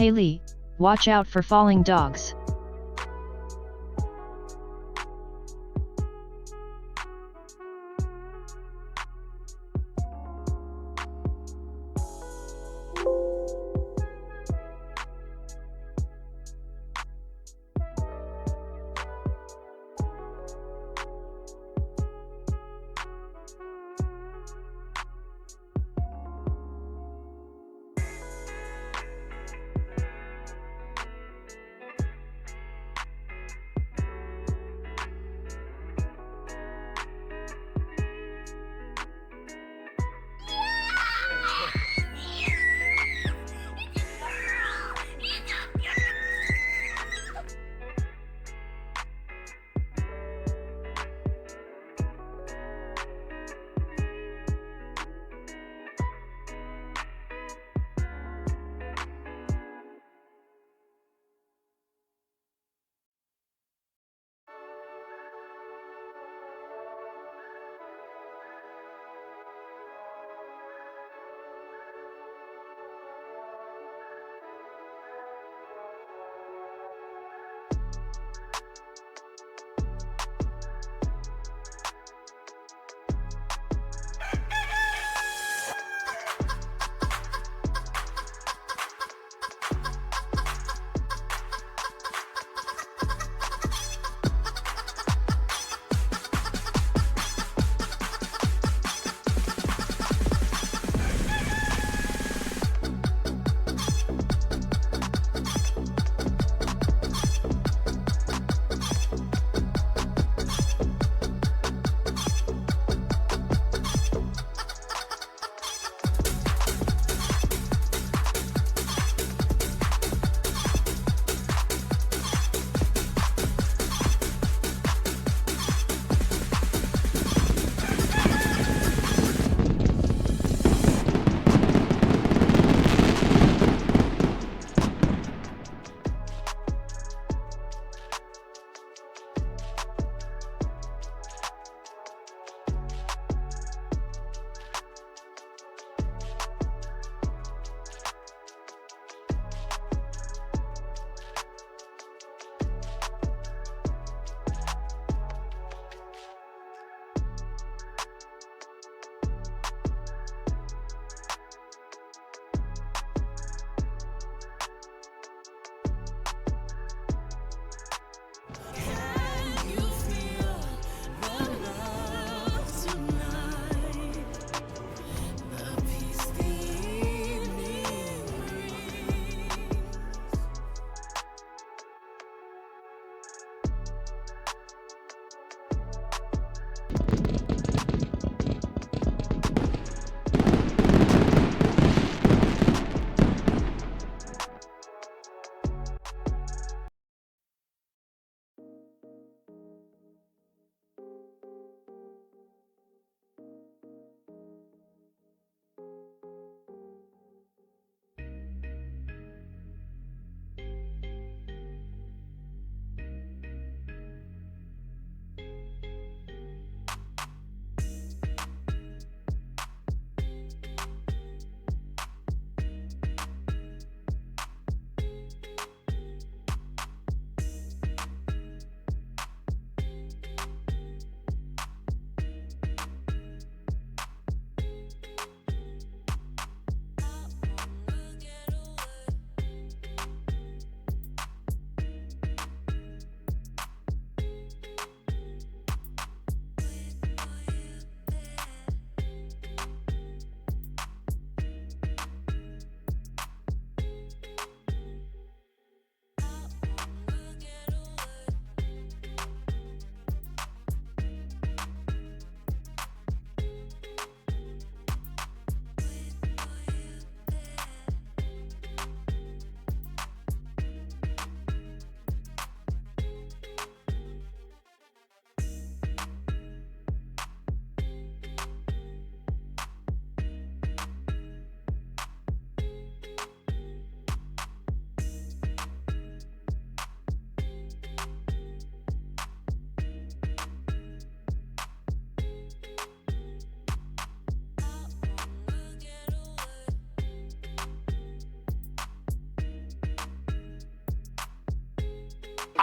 Hey Lee, watch out for falling dogs.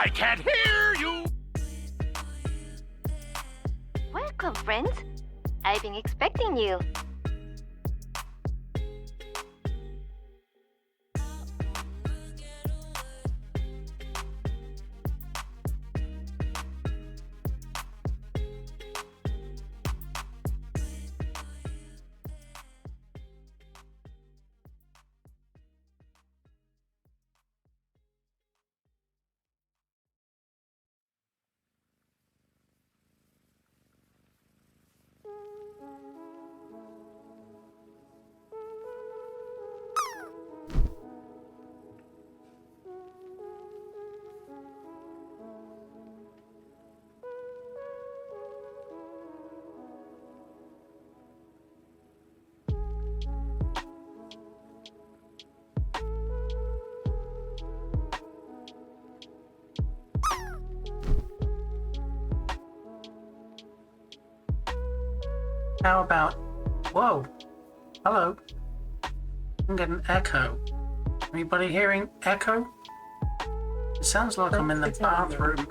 I can't hear you! Welcome, friends. I've been expecting you. How about... Whoa. Hello. I'm getting echo. Anybody hearing echo? It sounds like I'm in the bathroom.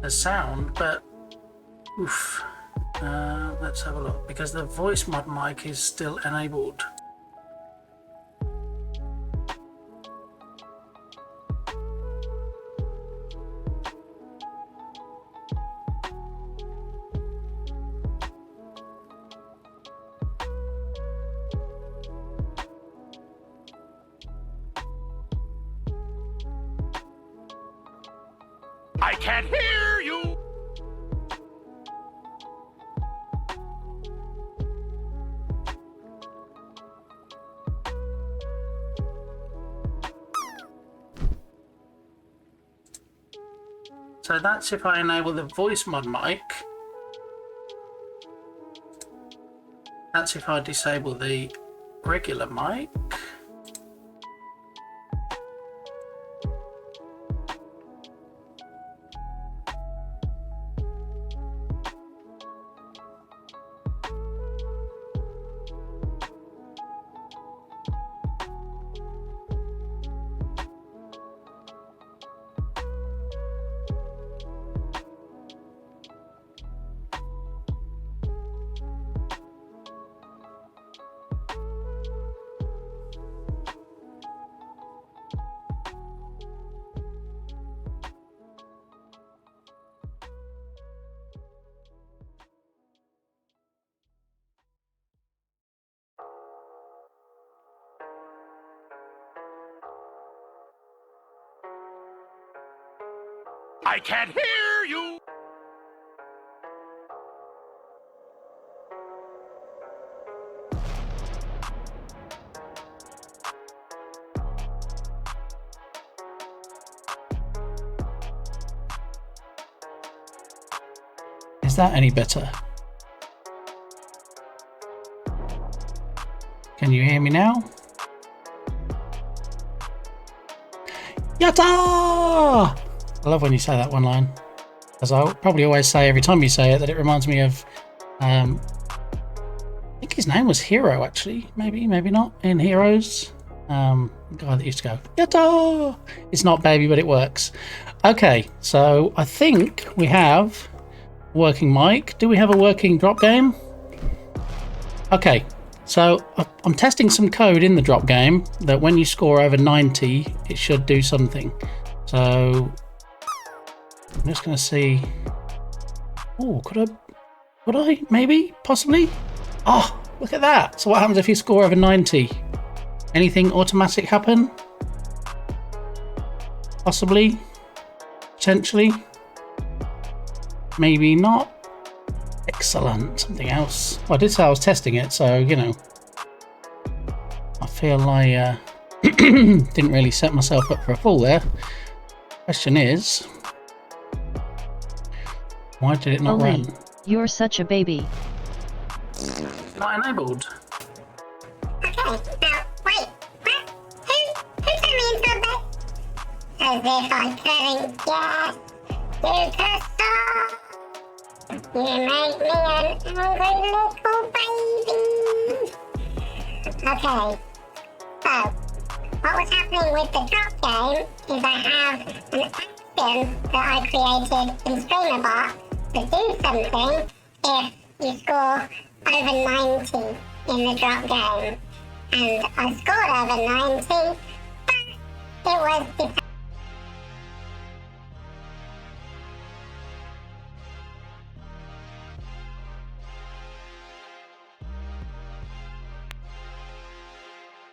The sound, but... Oof. Let's have a look. Because the voice mod mic is still enabled. I can't hear you! So that's if I enable the voice mod mic. That's if I disable the regular mic. I can't hear you! Is that any better? Can you hear me now? Yatta! I love when you say that one line. As I probably always say every time you say it, that it reminds me of, I think his name was Hero actually, maybe not, in Heroes. The guy that used to go, Yatta! It's not baby, but it works. Okay, so I think we have working mic. Do we have a working drop game? Okay, so I'm testing some code in the drop game that when you score over 90, it should do something. So I'm just going to see. Oh, could I? Maybe? Possibly? Oh, look at that. So what happens if you score over 90? Anything automatic happen? Possibly? Potentially? Maybe not? Excellent. Something else. Well, I did say I was testing it, so, you know. I feel I didn't really set myself up for a fall there. Question is, why did it not run? You're such a baby. Not enabled. Okay, now, wait, what? Who turned me into a bit? As if I couldn't guess. You could stop. You make me an angry little baby. Okay, so, what what's happening with the drop game is I have an action that I created in StreamVODs to do something if you score over 90 in the drop game. And I scored over 90, but it was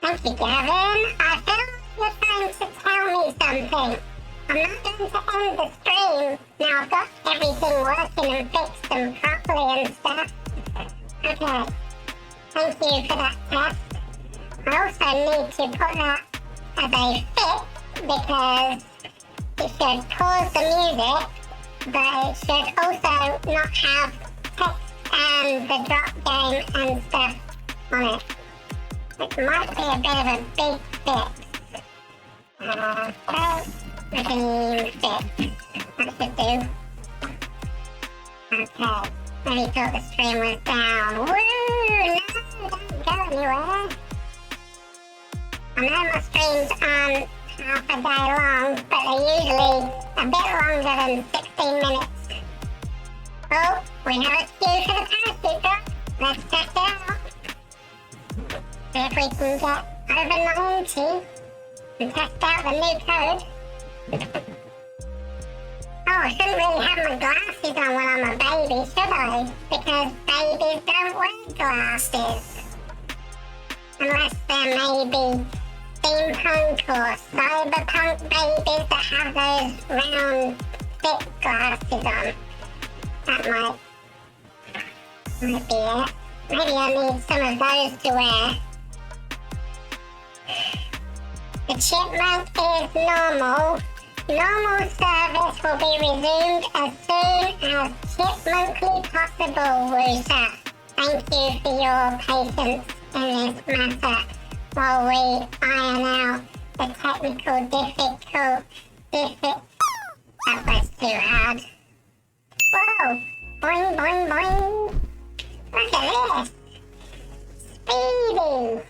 Thank you, Gavin. I feel like you're trying to tell me something. I'm not going to end the stream. Now I've got everything working and fixed and properly and stuff. Okay. Thank you for that test. I also need to put that as a fix because it should pause the music, but it should also not have text and the drop game and stuff on it. It might be a bit of a big fix. Redeem fix. That should do. Okay. Maybe thought the stream was down. Woo! No, don't go anywhere. I know my streams aren't half a day long, but they're usually a bit longer than 16 minutes. Oh, we have a queue for the parachute drop. Let's check it out. See if we can get over 90 and test out the new code. Oh, I shouldn't really have my glasses on when I'm a baby, should I? Because babies don't wear glasses. Unless they're maybe steampunk or cyberpunk babies that have those round, thick glasses on. That might be it. Maybe I need some of those to wear. The chipmunk is normal. Normal service will be resumed as soon as chipmunkly possible, Woozer. Thank you for your patience in this matter while we iron out the technical difficult. That was too hard. Whoa! Boing, boing, boing! Look at this! Speedy!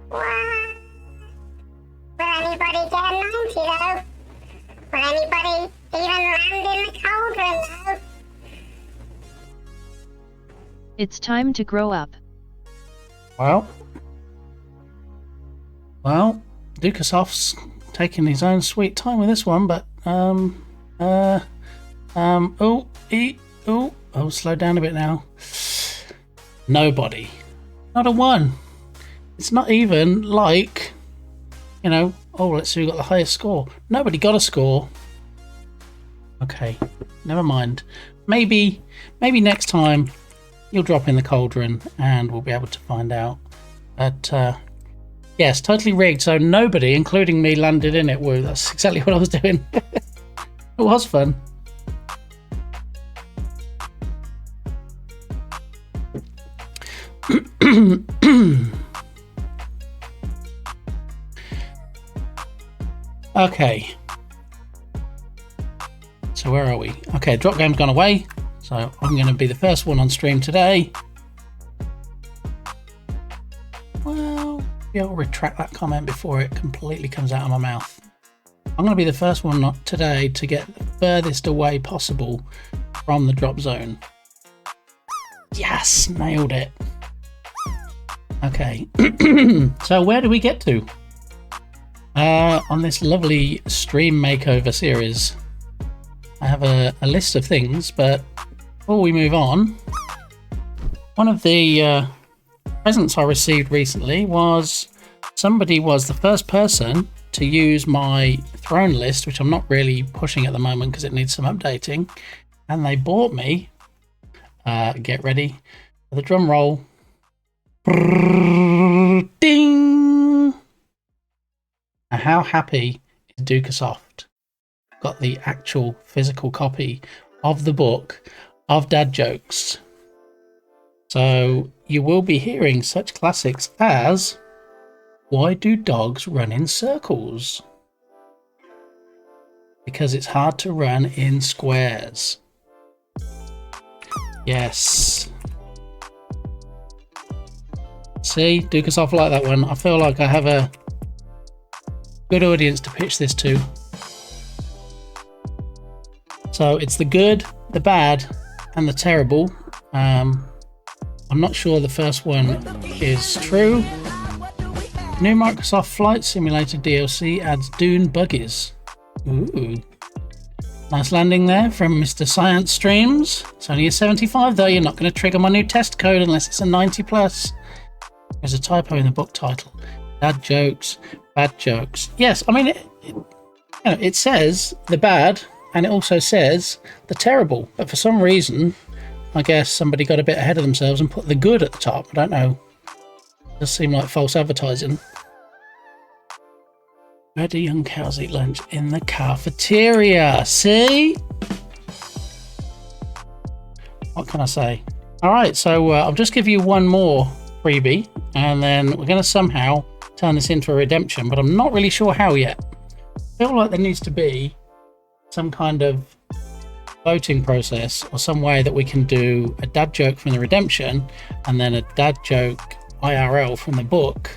What? Will anybody get a 90 though? Will anybody even land in the cauldron though? It's time to grow up. Well, Dukasoft's taking his own sweet time with this one, but slow down a bit now. Nobody. Not a one. It's not even like, you know, oh, let's see who got the highest score. Nobody got a score. Okay, never mind. Maybe next time you'll drop in the cauldron and we'll be able to find out. But yes, totally rigged. So nobody, including me, landed in it. Woo, that's exactly what I was doing. It was fun. Okay, so where are we? Okay, drop game's gone away, so I'm going to be the first one on stream today. Well, maybe I'll retract that comment before it completely comes out of my mouth. I'm going to be the first one today to get the furthest away possible from the drop zone. Yes, nailed it. Okay, so where do we get to? On this lovely stream makeover series, I have a list of things, but before we move on, one of the presents I received recently was somebody was the first person to use my throne list, which I'm not really pushing at the moment because it needs some updating, and they bought me, get ready for the drum roll, ding! Now, how happy is Dukasoft? Got the actual physical copy of the book of dad jokes. So you will be hearing such classics as, why do dogs run in circles? Because it's hard to run in squares. Yes. See, Dukasoft like that one. I feel like I have a good audience to pitch this to. So it's the good, the bad, and the terrible. I'm not sure the first one is true. New Microsoft Flight Simulator DLC adds Dune buggies. Ooh. Nice landing there from Mr. Science Streams. It's only a 75 though. You're not going to trigger my new test code unless it's a 90 plus. There's a typo in the book title. Dad jokes, bad jokes. Yes, I mean, it says the bad and it also says the terrible. But for some reason, I guess somebody got a bit ahead of themselves and put the good at the top. I don't know. It does seem like false advertising. Where do young cows eat lunch? In the cafeteria. See? What can I say? All right, so I'll just give you one more freebie, and then we're going to somehow turn this into a redemption, but I'm not really sure how yet. I feel like there needs to be some kind of voting process or some way that we can do a dad joke from the redemption and then a dad joke IRL from the book,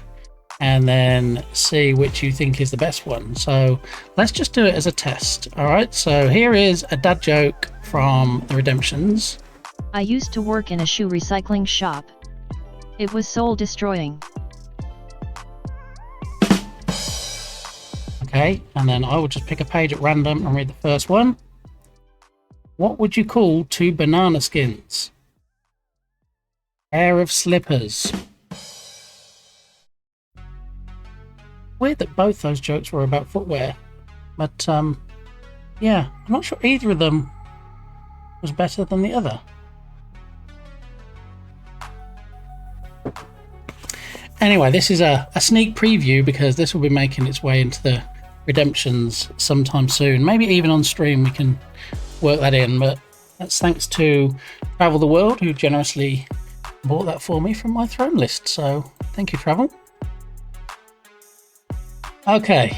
and then see which you think is the best one. So let's just do it as a test. All right, so here is a dad joke from the redemptions. I used to work in a shoe recycling shop. It was soul destroying. Okay, and then I will just pick a page at random and read the first one. What would you call two banana skins? Pair of slippers. Weird that both those jokes were about footwear, but yeah, I'm not sure either of them was better than the other. Anyway, this is a sneak preview because this will be making its way into the redemptions sometime soon. Maybe even on stream we can work that in, but that's thanks to Travel the World, who generously bought that for me from my throne list. So thank you, Travel. Okay,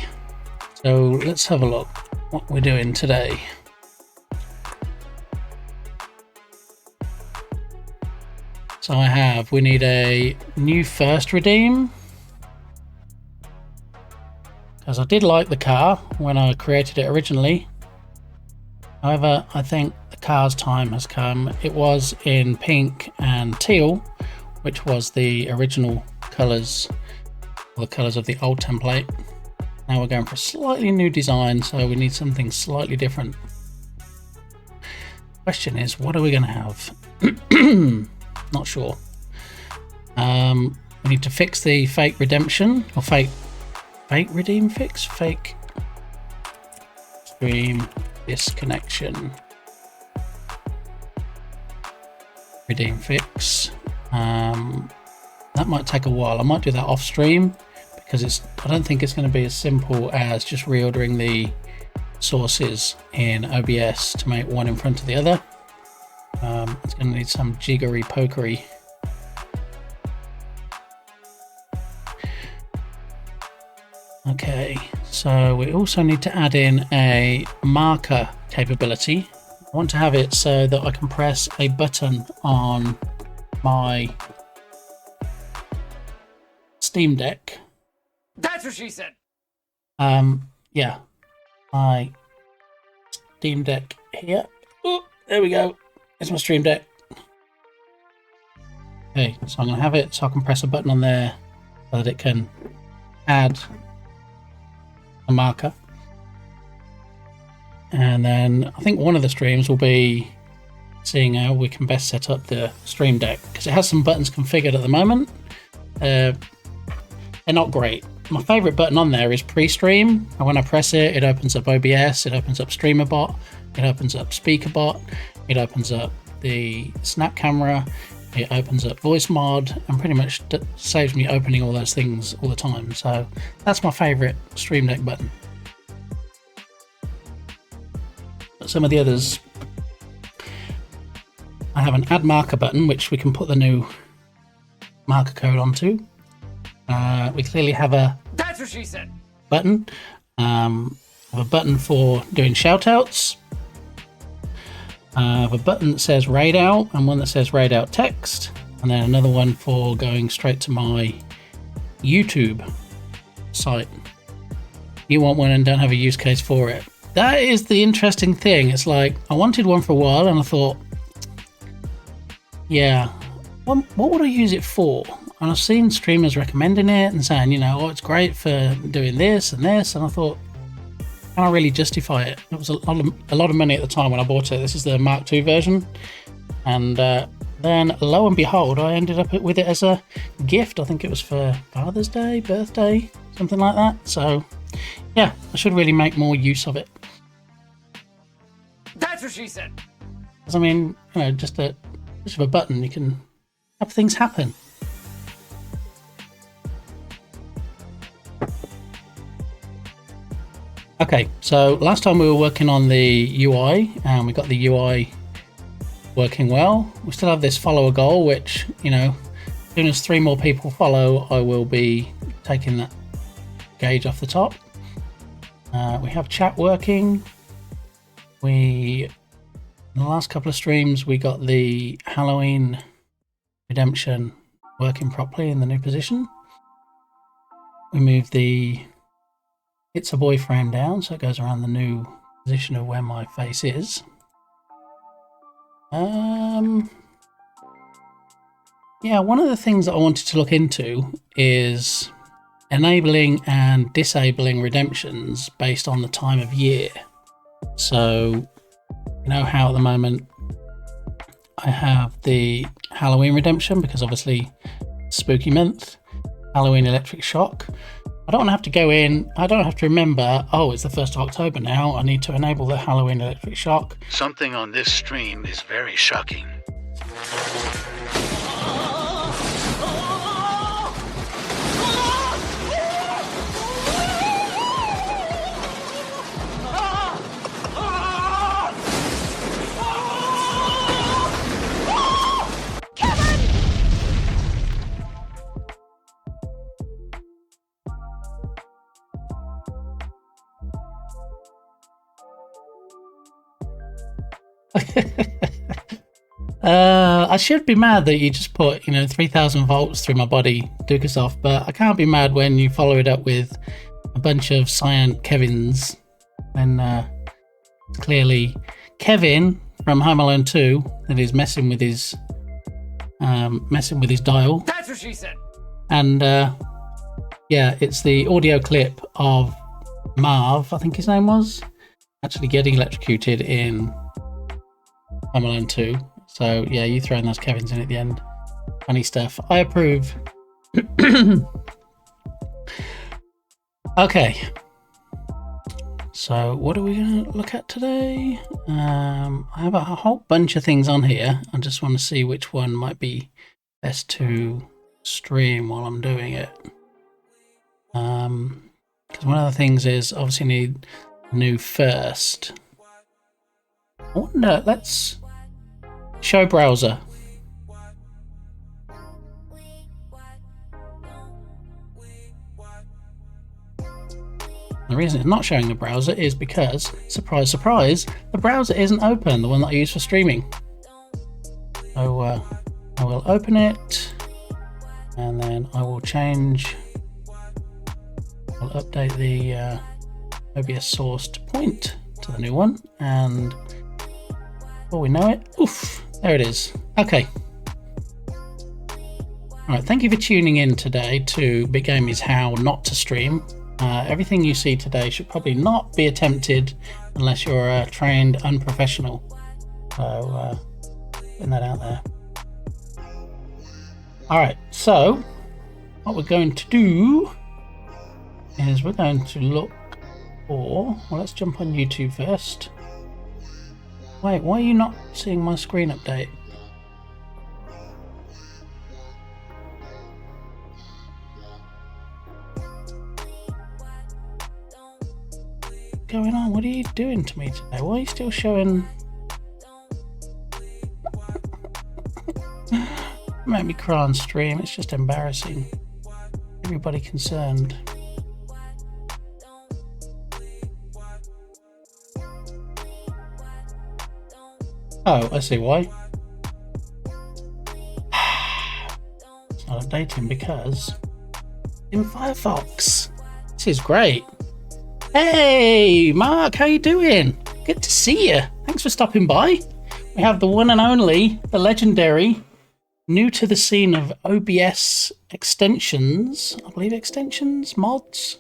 so let's have a look what we're doing today. So we need a new first redeem, because I did like the car when I created it originally. However, I think the car's time has come. It was in pink and teal, which was the original colours, or the colours of the old template. Now we're going for a slightly new design, so we need something slightly different. Question is, what are we going to have? Not sure. We need to fix the fake redemption, or fake redeem fix? Fake stream disconnection. Redeem fix. That might take a while. I might do that off stream, because I don't think it's going to be as simple as just reordering the sources in OBS to make one in front of the other. It's going to need some jiggery pokery. Okay, so we also need to add in a marker capability. I want to have it so that I can press a button on my Steam Deck. That's what she said. Yeah, my Steam Deck here. Oh, there we go. It's my Stream Deck. Okay, so I'm going to have it so I can press a button on there so that it can add a marker. And then I think one of the streams will be seeing how we can best set up the Stream Deck, because it has some buttons configured at the moment. They're not great. My favourite button on there is pre-stream, and when I press it, it opens up OBS, it opens up StreamerBot, it opens up SpeakerBot, it opens up the Snap Camera, it opens up Voice Mod, and pretty much saves me opening all those things all the time. So that's my favourite Stream Deck button. But some of the others, I have an Add Marker button, which we can put the new marker code onto. We clearly have a That's what she said. button. Have a button for doing shoutouts. Have a button that says raid out and one that says raid out text, and then another one for going straight to my YouTube site. you want one and don't have a use case for it. That is the interesting thing. It's like, I wanted one for a while and I thought, yeah, what would I use it for? And I've seen streamers recommending it and saying, you know, oh, it's great for doing this and this. And I thought, can I really justify it? It was a lot of money at the time when I bought it. This is the Mark II version. And then lo and behold, I ended up with it as a gift. I think it was for Father's Day, birthday, something like that. So yeah, I should really make more use of it. That's what she said. Because I mean, you know, just with a button, you can have things happen. Okay, so last time we were working on the UI and we got the UI working well. We still have this follow a goal, which, you know, as soon as 3 more people follow, I will be taking that gauge off the top. We have chat working. In the last couple of streams, we got the Halloween redemption working properly in the new position. We moved the It's a Boy frame down, so it goes around the new position of where my face is. Yeah, one of the things that I wanted to look into is enabling and disabling redemptions based on the time of year. So, you know how at the moment I have the Halloween redemption because obviously spooky month, Halloween electric shock. I don't have to go in, I don't have to remember, oh, it's the 1st of October now, I need to enable the Halloween electric shock. Something on this stream is very shocking. I should be mad that you just put, 3,000 volts through my body, Dukasoft, but I can't be mad when you follow it up with a bunch of cyan Kevins. And it's clearly Kevin from Home Alone 2 that is messing with his dial. That's what she said. And yeah, it's the audio clip of Marv, I think his name was, actually getting electrocuted in Home Alone 2. So yeah, you throwing those Kevins in at the end. Funny stuff. I approve. Okay. So what are we going to look at today? I have a whole bunch of things on here. I just want to see which one might be best to stream while I'm doing it. Because one of the things is obviously need new first. I wonder, let's show browser. The reason it's not showing the browser is because, surprise, surprise, the browser isn't open, the one that I use for streaming. So I will open it and then I will change, I'll update the OBS sourced point to the new one, and before we know it, oof, there it is. Okay. Alright, thank you for tuning in today to Big Amy's How Not to Stream. Everything you see today should probably not be attempted unless you're a trained unprofessional. So, putting that out there. Alright, so what we're going to do is we're going to look for, well, let's jump on YouTube first. Wait, why are you not seeing my screen update? What's going on? What are you doing to me today? Why are you still showing? Make me cry on stream. It's just embarrassing. Everybody concerned. Oh, I see why. It's not updating because in Firefox. This is great. Hey, Mark, how you doing? Good to see you. Thanks for stopping by. We have the one and only, the legendary, new to the scene of OBS extensions, I believe extensions, mods,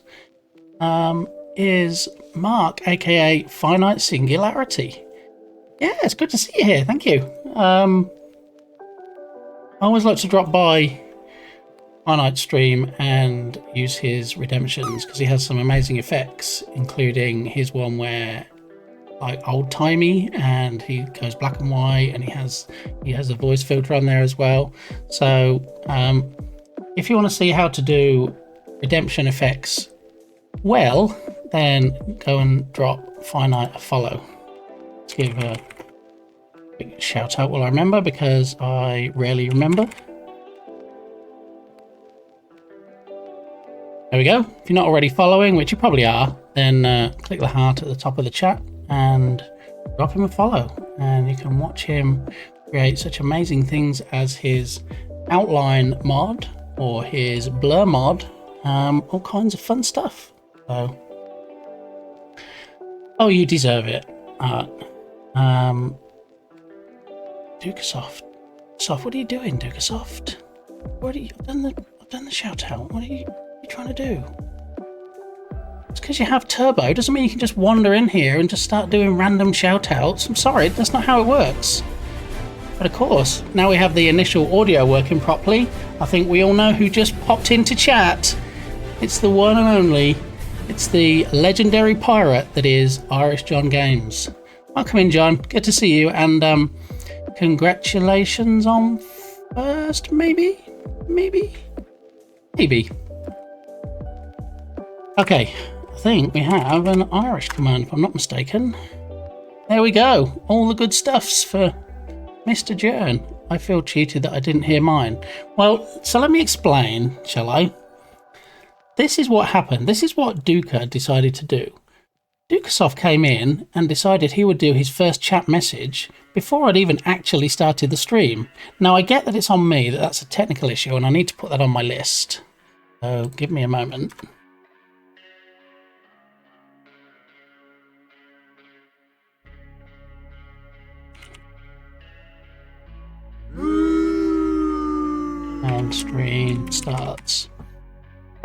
is Mark, aka Finite Singularity. Yeah, it's good to see you here. Thank you. I always like to drop by Finite stream and use his redemptions because he has some amazing effects, including his one where like old timey and he goes black and white, and he has a voice filter on there as well. So if you want to see how to do redemption effects well, then go and drop Finite a follow. Let's give a big shout out while I remember, because I rarely remember. There we go. If you're not already following, which you probably are, then click the heart at the top of the chat and drop him a follow, and you can watch him create such amazing things as his outline mod or his blur mod, all kinds of fun stuff. So, oh, you deserve it, Art. Dukasoft. What are you doing, Dukasoft? I've done the shout out. What are you trying to do? It's because you have turbo doesn't mean you can just wander in here and just start doing random shout outs. I'm sorry, that's not how it works. But of course, now we have the initial audio working properly. I think we all know who just popped into chat. It's the one and only, it's the legendary pirate that is Irish John Games. Welcome in, John. Good to see you, and congratulations on first, maybe. Okay, I think we have an Irish command, if I'm not mistaken. There we go. All the good stuffs for Mr. Jern. I feel cheated that I didn't hear mine. Well, so let me explain, shall I? This is what happened. This is what Duka decided to do. Dukasoft came in and decided he would do his first chat message before I'd even actually started the stream. Now, I get that it's on me, that's a technical issue, and I need to put that on my list. So give me a moment. And stream starts.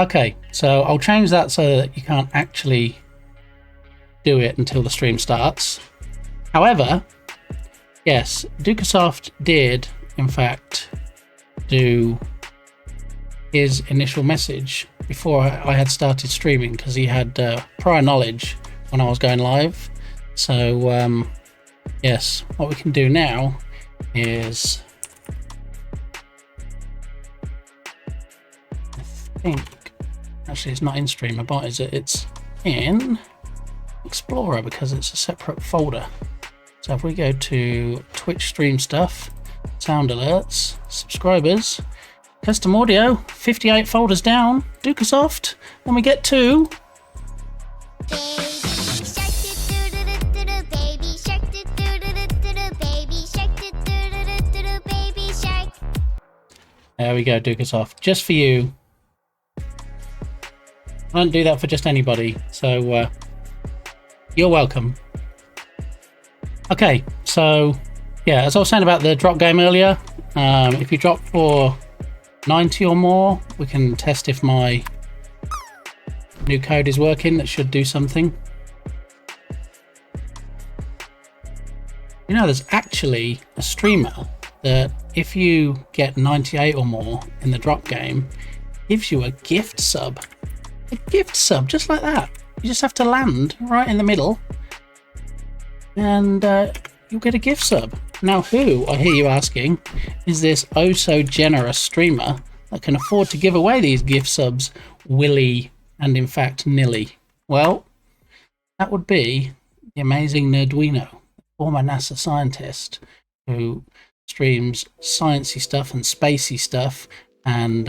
Okay, so I'll change that so that you can't actually do it until the stream starts. However, yes, Dukasoft did in fact do his initial message before I had started streaming, because he had prior knowledge when I was going live. So yes, what we can do now is, I think, actually it's not in Streamer Bot, is it? It's in Explorer because it's a separate folder. So if we go to Twitch stream stuff, sound alerts, subscribers, custom audio, 58 folders down, Dukasoft, then we get to there we go, Dukasoft, just for you. I don't do that for just anybody, so you're welcome. Okay, so yeah, as I was saying about the drop game earlier, if you drop for 90 or more, we can test if my new code is working. That should do something. You know, there's actually a streamer that if you get 98 or more in the drop game, gives you a gift sub. A gift sub, just like that. You just have to land right in the middle and you'll get a gift sub. Now, who, I hear you asking, is this oh so generous streamer that can afford to give away these gift subs willy and in fact nilly? Well, that would be the amazing Nerduino, former NASA scientist who streams sciencey stuff and spacey stuff, and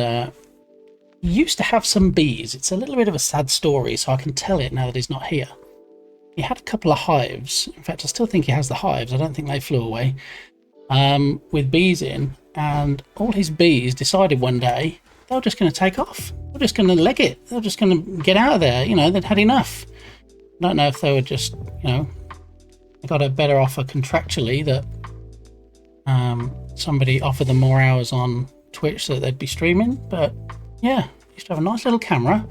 he used to have some bees. It's a little bit of a sad story, so I can tell it now that he's not here. He had a couple of hives. In fact, I still think he has the hives. I don't think they flew away. With bees in, and all his bees decided one day they were just going to take off. They're just going to leg it. They're just going to get out of there. You know, they'd had enough. I don't know if they were just, you know, they got a better offer contractually that somebody offered them more hours on Twitch so that they'd be streaming. But yeah, used to have a nice little camera.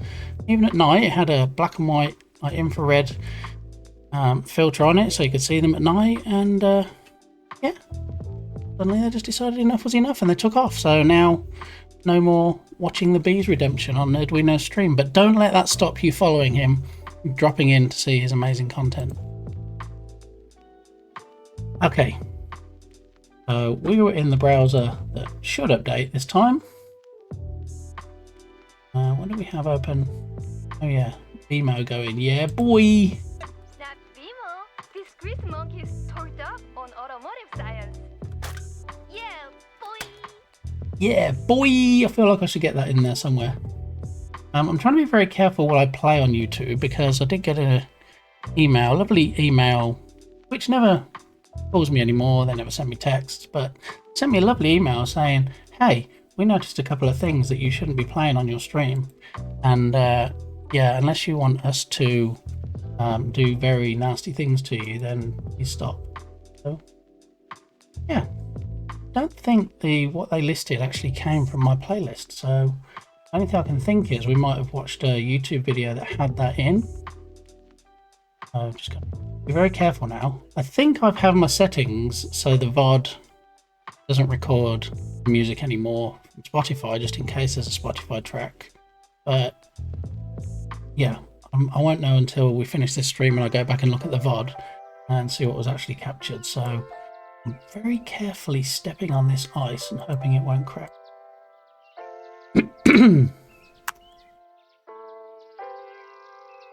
Even at night, it had a black and white, like infrared filter on it, so you could see them at night. And yeah, suddenly they just decided enough was enough, and they took off. So now, no more watching the Bees Redemption on Arduino's stream. But don't let that stop you following him, dropping in to see his amazing content. Okay. So we were in the browser that should update this time. What do we have open? Oh yeah, Vimo going. Yeah, boy. Snap Vimo, this grease monkey is torqued up on automotive science. Yeah, boy. Yeah, boy. I feel like I should get that in there somewhere. I'm trying to be very careful what I play on YouTube because I did get a lovely email, which never calls me anymore. They never send me texts, but sent me a lovely email saying, hey, we noticed a couple of things that you shouldn't be playing on your stream, and yeah, unless you want us to do very nasty things to you, then you stop. So yeah, don't think what they listed actually came from my playlist. So the only thing I can think is we might have watched a YouTube video that had that in. So just gotta be very careful now. I think I've had my settings so the VOD doesn't record music anymore from Spotify, just in case there's a Spotify track. But yeah, I won't know until we finish this stream and I go back and look at the VOD and see what was actually captured. So I'm very carefully stepping on this ice and hoping it won't crack.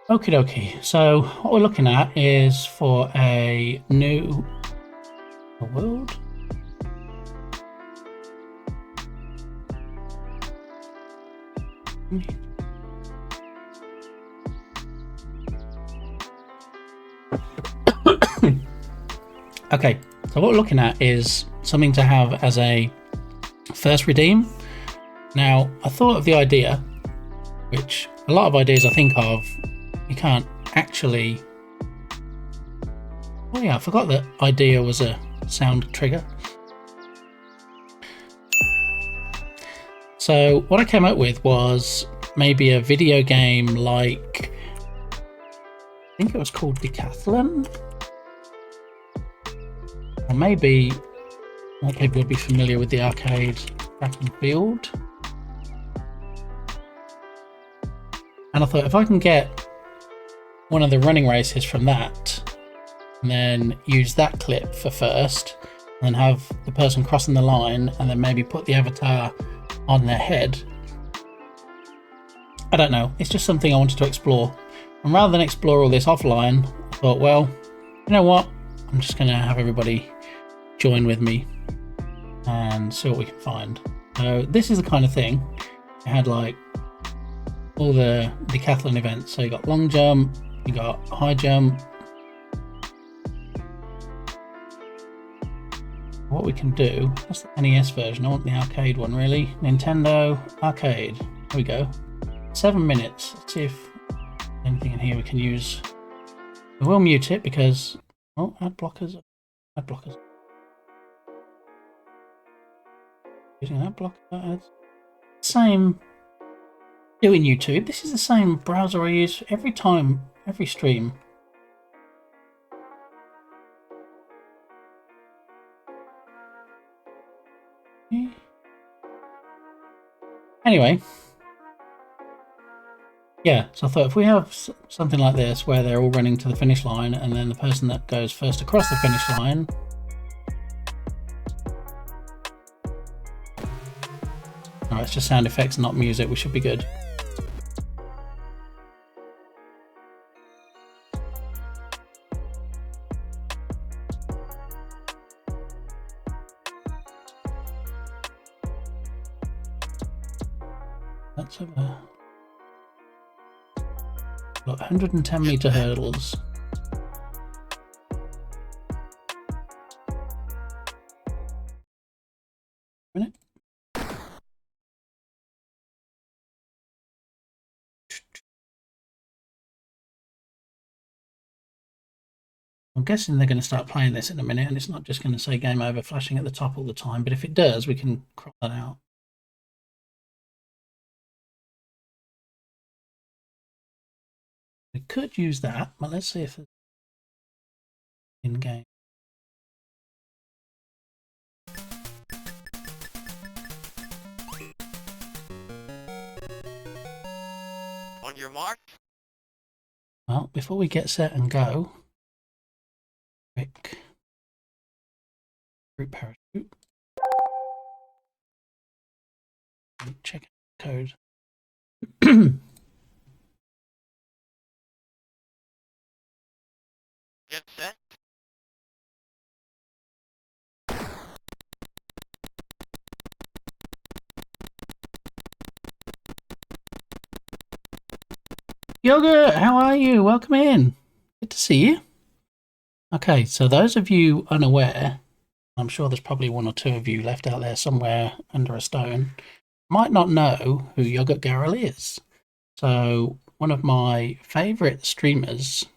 Okie dokie. So what we're looking at is for a new world. Okay, so what we're looking at is something to have as a first redeem. Now, I thought of the idea, which a lot of ideas I think of, you can't actually... Oh yeah, I forgot that idea was a sound trigger. So what I came up with was maybe a video game like, I think it was called Decathlon, or maybe more people would be familiar with the arcade Track and Field. And I thought if I can get one of the running races from that, and then use that clip for first, and then have the person crossing the line, and then maybe put the avatar on their head. I don't know, it's just something I wanted to explore. And rather than explore all this offline, I thought, well, you know what? I'm just going to have everybody join with me and see what we can find. So this is the kind of thing. It had like all the decathlon events. So you got long jump, you got high jump. What we can do, that's the NES version, I want the arcade one really. Nintendo arcade, here we go. 7 minutes, let's see if anything in here we can use. We will mute it because, oh, ad blockers. Using ad blocker ads. Same, doing YouTube, this is the same browser I use every time, every stream. Anyway, yeah, so I thought if we have something like this where they're all running to the finish line and then the person that goes first across the finish line, alright, it's just sound effects, not music, we should be good. That's over. Got 110 meter hurdles. Minute. I'm guessing they're going to start playing this in a minute, and it's not just going to say game over flashing at the top all the time, but if it does, we can crop that out. We could use that, but let's see if it's in-game. On your mark. Well, before we get set and go, quick group parachute. Check out the code. Get set. Yogurt, how are you? Welcome in. Good to see you. Okay, so those of you unaware, I'm sure there's probably one or two of you left out there somewhere under a stone, might not know who Yogurt Garrel is. So one of my favourite streamers,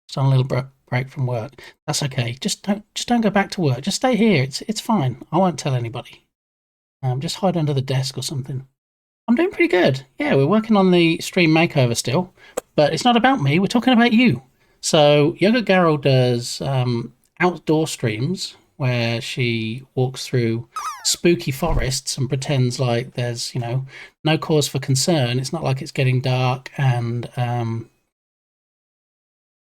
just on a little break from work. That's okay. Just don't go back to work. Just stay here. It's fine. I won't tell anybody. Just hide under the desk or something. I'm doing pretty good. Yeah, we're working on the stream makeover still, but it's not about me. We're talking about you. So Yogurt Garrel does outdoor streams where she walks through spooky forests and pretends like there's, you know, no cause for concern. It's not like it's getting dark and,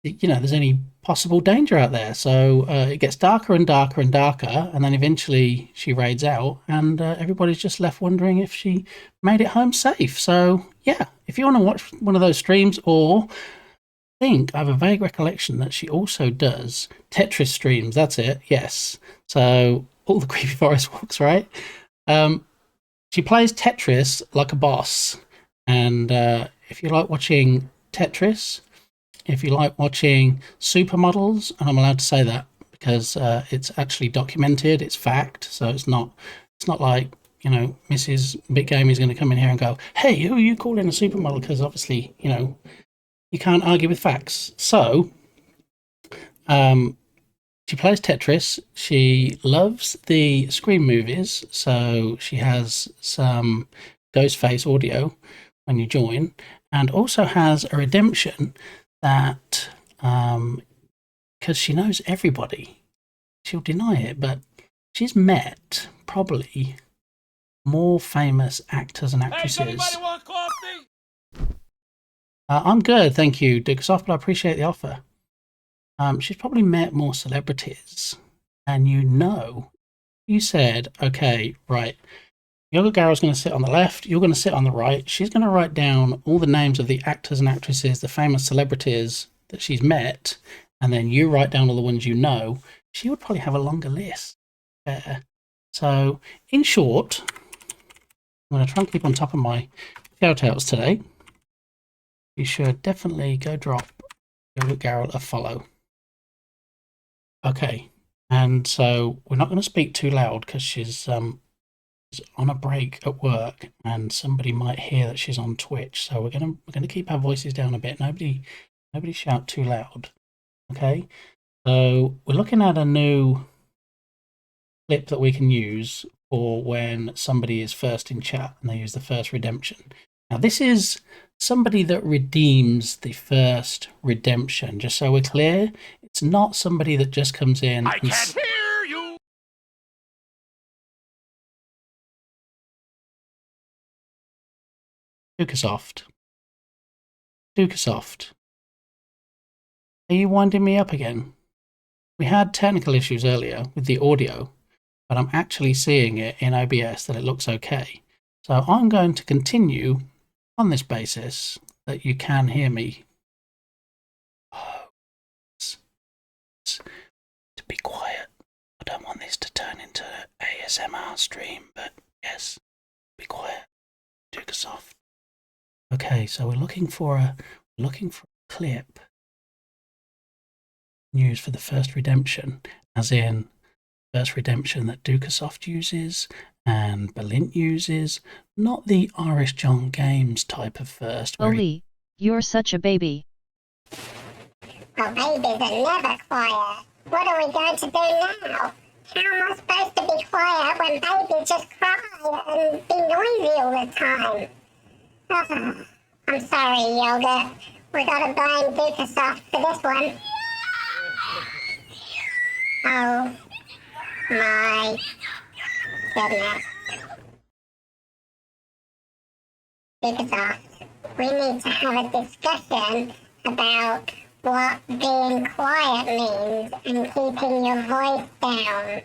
you know, there's any possible danger out there. So it gets darker and darker and darker, and then eventually she raids out, and everybody's just left wondering if she made it home safe. So yeah, if you want to watch one of those streams, or I have a vague recollection that she also does Tetris streams. That's it. Yes. So all the creepy forest walks, right? She plays Tetris like a boss, and if you like watching Tetris, if you like watching supermodels, and I'm allowed to say that because it's actually documented, it's fact, so it's not like, you know, Mrs. Big Game is going to come in here and go, hey, who are you calling a supermodel? Because obviously, you know, you can't argue with facts. So she plays Tetris. She loves the Scream movies, so she has some Ghostface audio when you join, and also has a redemption that because she knows everybody, she'll deny it, but she's met probably more famous actors and actresses. Hey, does anybody want coffee? I'm good, thank you, Dukesoft, but I appreciate the offer. She's probably met more celebrities, and you said, okay, right, Yogurt Garrel's going to sit on the left, you're going to sit on the right. She's going to write down all the names of the actors and actresses, the famous celebrities that she's met, and then you write down all the ones you know. She would probably have a longer list there. So, in short, I'm going to try and keep on top of my shout-outs today. You should definitely go drop Yogurt Garrel a follow. Okay, and so we're not going to speak too loud because she's on a break at work, and somebody might hear that she's on Twitch. So we're gonna keep our voices down a bit. Nobody shout too loud. Okay. So we're looking at a new clip that we can use for when somebody is first in chat and they use the first redemption. Now this is somebody that redeems the first redemption. Just so we're clear, it's not somebody that just comes in. I can't hear you. Dukesoft. Are you winding me up again? We had technical issues earlier with the audio, but I'm actually seeing it in OBS that it looks okay. So I'm going to continue on this basis that you can hear me. Oh, to be quiet. I don't want this to turn into an ASMR stream, but yes, be quiet. Dukesoft. Okay, so we're looking for a clip used for the first redemption, as in first redemption that Dukesoft uses and Balint uses, not the Irish John Games type of first. Oli, you're such a baby. Oh, babies are never quiet. What are we going to do now? How am I supposed to be quiet when babies just cry and be noisy all the time? Oh, I'm sorry, Yoga. We gotta blame Dukasoft for this one. Oh my goodness. Dukasoft, we need to have a discussion about what being quiet means and keeping your voice down.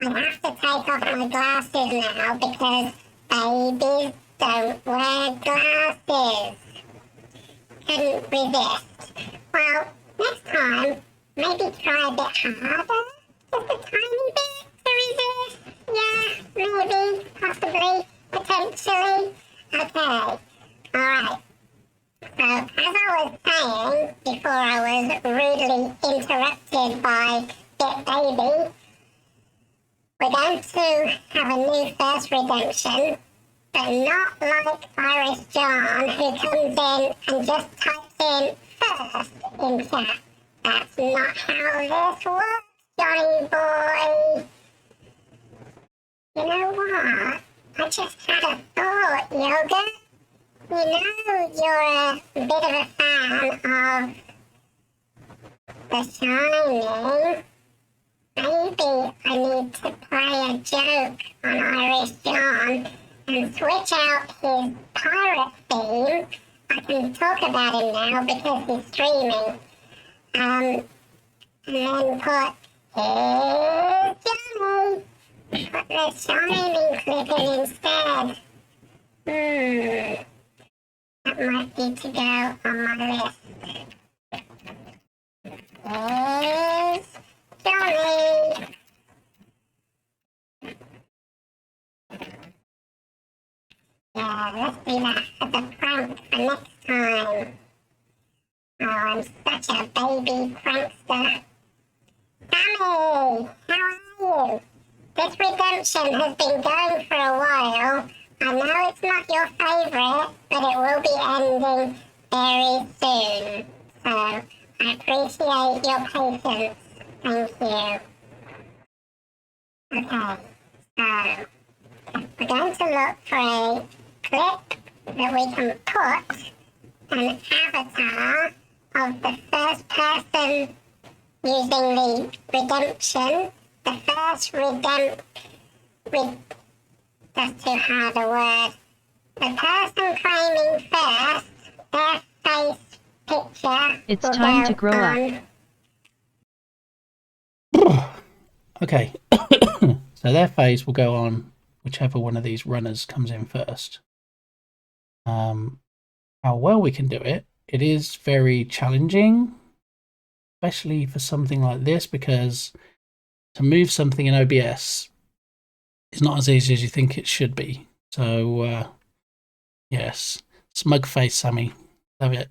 I have to take off my glasses now because babies don't wear glasses. Couldn't resist. Well, next time, maybe try a bit harder. Just a tiny bit to resist. Yeah, maybe, possibly, potentially. Okay, alright. So, as I was saying before I was rudely interrupted by Get Baby, we're going to have a new first redemption, but not like Irish John, who comes in and just types in first in chat. That's not how this works, Johnny boy. You know what? I just had a thought, Yoga. You know you're a bit of a fan of The Shining. Maybe I need to play a joke on Irish John and switch out his pirate theme. I can talk about him now because he's streaming. And then put, here's Johnny. Put the Shining clip in instead. That might need to go on my list. Here's Johnny. Yeah, let's do that as a prank for next time. Oh, I'm such a baby prankster. Sammy, how are you? This redemption has been going for a while. I know it's not your favourite, but it will be ending very soon. So, I appreciate your patience. Thank you. Okay, so we're going to look for a clip that we can put an avatar of the first person using the redemption. The first that's too hard a word. The person claiming first, their face picture. It's will time go to grow up. Okay, so their face will go on whichever one of these runners comes in first. How well we can do it, it is very challenging, especially for something like this, because to move something in OBS is not as easy as you think it should be. So, yes, smug face, Sammy. Love it.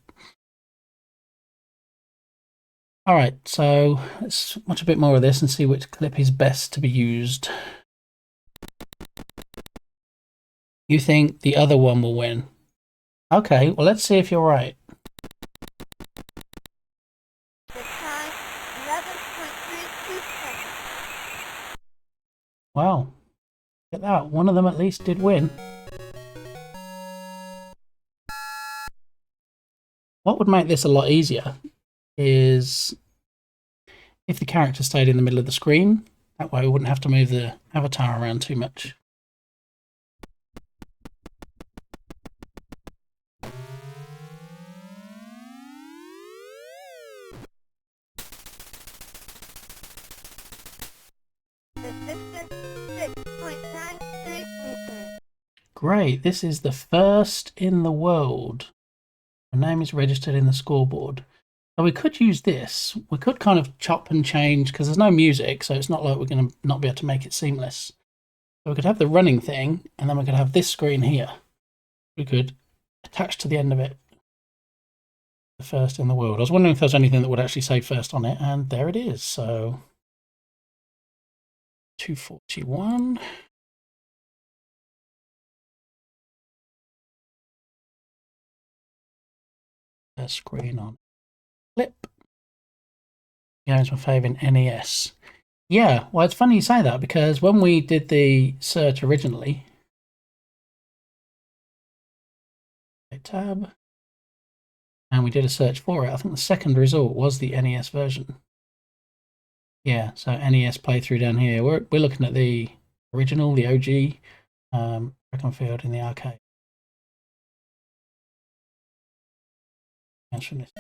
All right, so let's watch a bit more of this and see which clip is best to be used. You think the other one will win? Okay, well, let's see if you're right. The time, 11.32 seconds. Wow, look at that. One of them at least did win. What would make this a lot easier is if the character stayed in the middle of the screen. That way we wouldn't have to move the avatar around too much. The distance, 6.93 meters. Great, this is the first in the world. Your name is registered in the scoreboard. So we could use this. We could kind of chop and change because there's no music, so it's not like we're going to not be able to make it seamless. So we could have the running thing, and then we could have this screen here. We could attach to the end of it the first in the world. I was wondering if there's anything that would actually say first on it, and there it is. So 241. Screen on clip. game's my favourite in NES. Yeah, well, it's funny you say that because when we did the search originally, tab, and we did a search for it, I think the second result was the NES version. Yeah, so NES playthrough down here. We're looking at the original, the OG, track and field in the arcade. That's from this.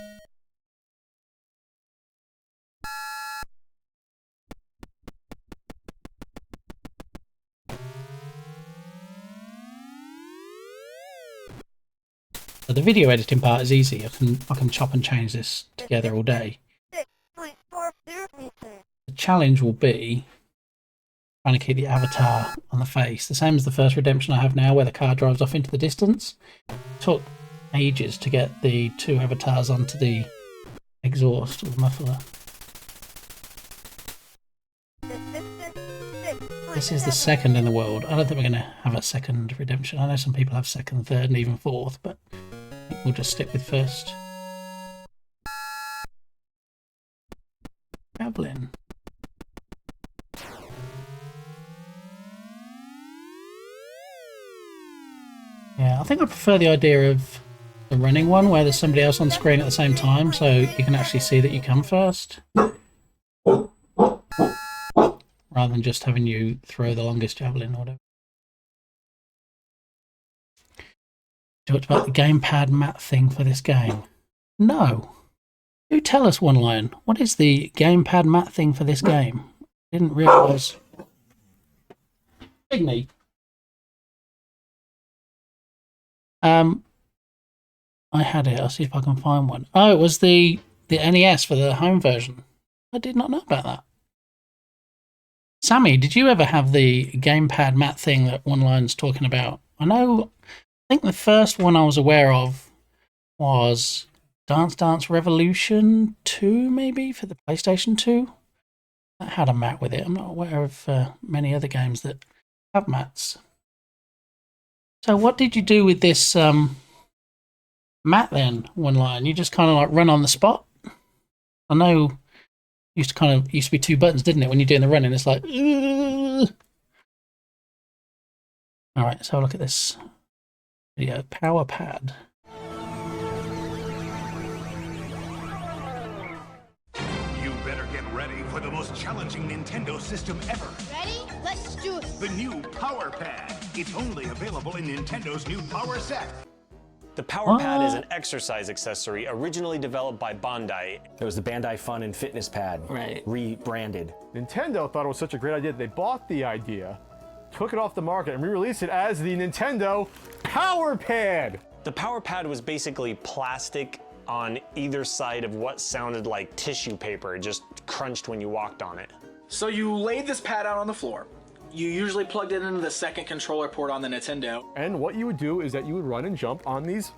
So the video editing part is easy. I can chop and change this together all day. 6.40 meters. The challenge will be trying to keep the avatar on the face, the same as the first redemption I have now, where the car drives off into the distance. It took ages to get the two avatars onto the exhaust or the muffler. This is the second in the world. I don't think we're going to have a second redemption. I know some people have second, third, and even fourth, but I think we'll just stick with first. Javelin. Yeah, I think I prefer the idea of the running one where there's somebody else on screen at the same time, so you can actually see that you come first. Rather than just having you throw the longest javelin or whatever. Talked about the gamepad mat thing for this game. No. Do tell us, One Line. What is the gamepad mat thing for this game? Didn't realise. Igni. I had it. I'll see if I can find one. Oh, it was the NES for the home version. I did not know about that. Sammy, did you ever have the gamepad mat thing that One Line's talking about? I think the first one I was aware of was Dance Dance Revolution 2, maybe, for the PlayStation 2. That had a mat with it. I'm not aware of many other games that have mats. So what did you do with this mat then, One Line? You just kind of like run on the spot? I know used to be two buttons, didn't it? When you're doing the running, it's like. All right, so look at this video. Power pad. You better get ready for the most challenging Nintendo system ever. Ready? Let's do it. The new Power Pad. It's only available in Nintendo's new Power Set. The Power Pad is an exercise accessory originally developed by Bandai. It was the Bandai Fun and Fitness Pad, Right. rebranded. Nintendo thought it was such a great idea that they bought the idea, took it off the market, and re-released it as the Nintendo Power Pad. The Power Pad was basically plastic on either side of what sounded like tissue paper. It just crunched when you walked on it. So you laid this pad out on the floor. You usually plugged it into the second controller port on the Nintendo. And what you would do is that you would run and jump on these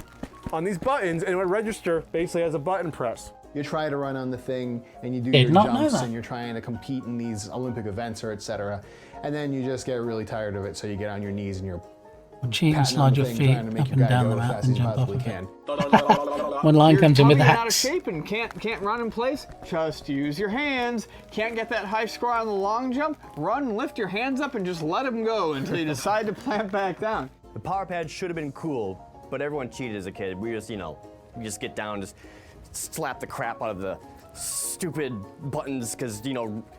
buttons, and it would register basically as a button press. You try to run on the thing, and you do Did your not know jumps, that. and you're trying to compete in these Olympic events or etc. And then you just get really tired of it, so you get on your knees and you're Cheat and patting slide on the your thing, feet trying to make up your and guy down go the as mat fast and as you jump off possibly of it. One line comes in with the Out of hacks. shape and can't run in place. Just use your hands. Can't get that high score on the long jump. Run and lift your hands up and just let them go until you decide to plant back down. The Power Pad should have been cool, but everyone cheated as a kid. We just, you just get down, just slap the crap out of the stupid buttons because,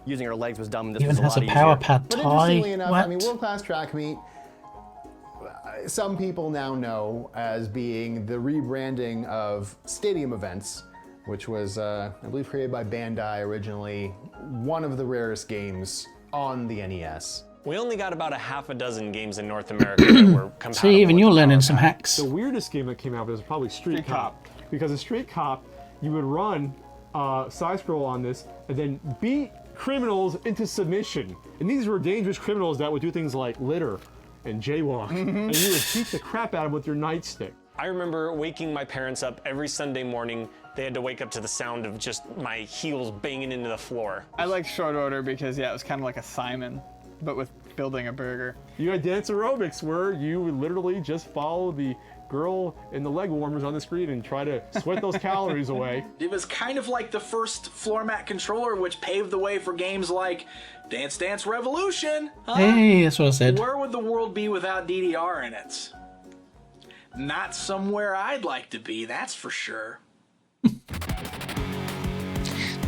using our legs was dumb. This Even was a has lot a power easier. pad But tie. interestingly enough, What? I mean, world-class track meet, some people now know as being the rebranding of stadium events, which was, I believe, created by Bandai originally, one of the rarest games on the NES. We only got about a half a dozen games in North America that were compatible. See, even with you're the learning Power some Pad. hacks. The weirdest game that came out was probably Street Cop. Because in Street Cop, you would run side scroll on this and then beat criminals into submission. And these were dangerous criminals that would do things like litter and jaywalk. And you would beat the crap out of them with your nightstick. I remember waking my parents up every Sunday morning. They had to wake up to the sound of just my heels banging into the floor. I like Short Order because, it was kind of like a Simon, but with building a burger. You had dance aerobics where you would literally just follow the girl in the leg warmers on the screen and try to sweat those calories away. It was kind of like the first floor mat controller, which paved the way for games like Dance Dance Revolution. Huh? Hey, that's what I said. Where would the world be without DDR in it? Not somewhere I'd like to be, that's for sure.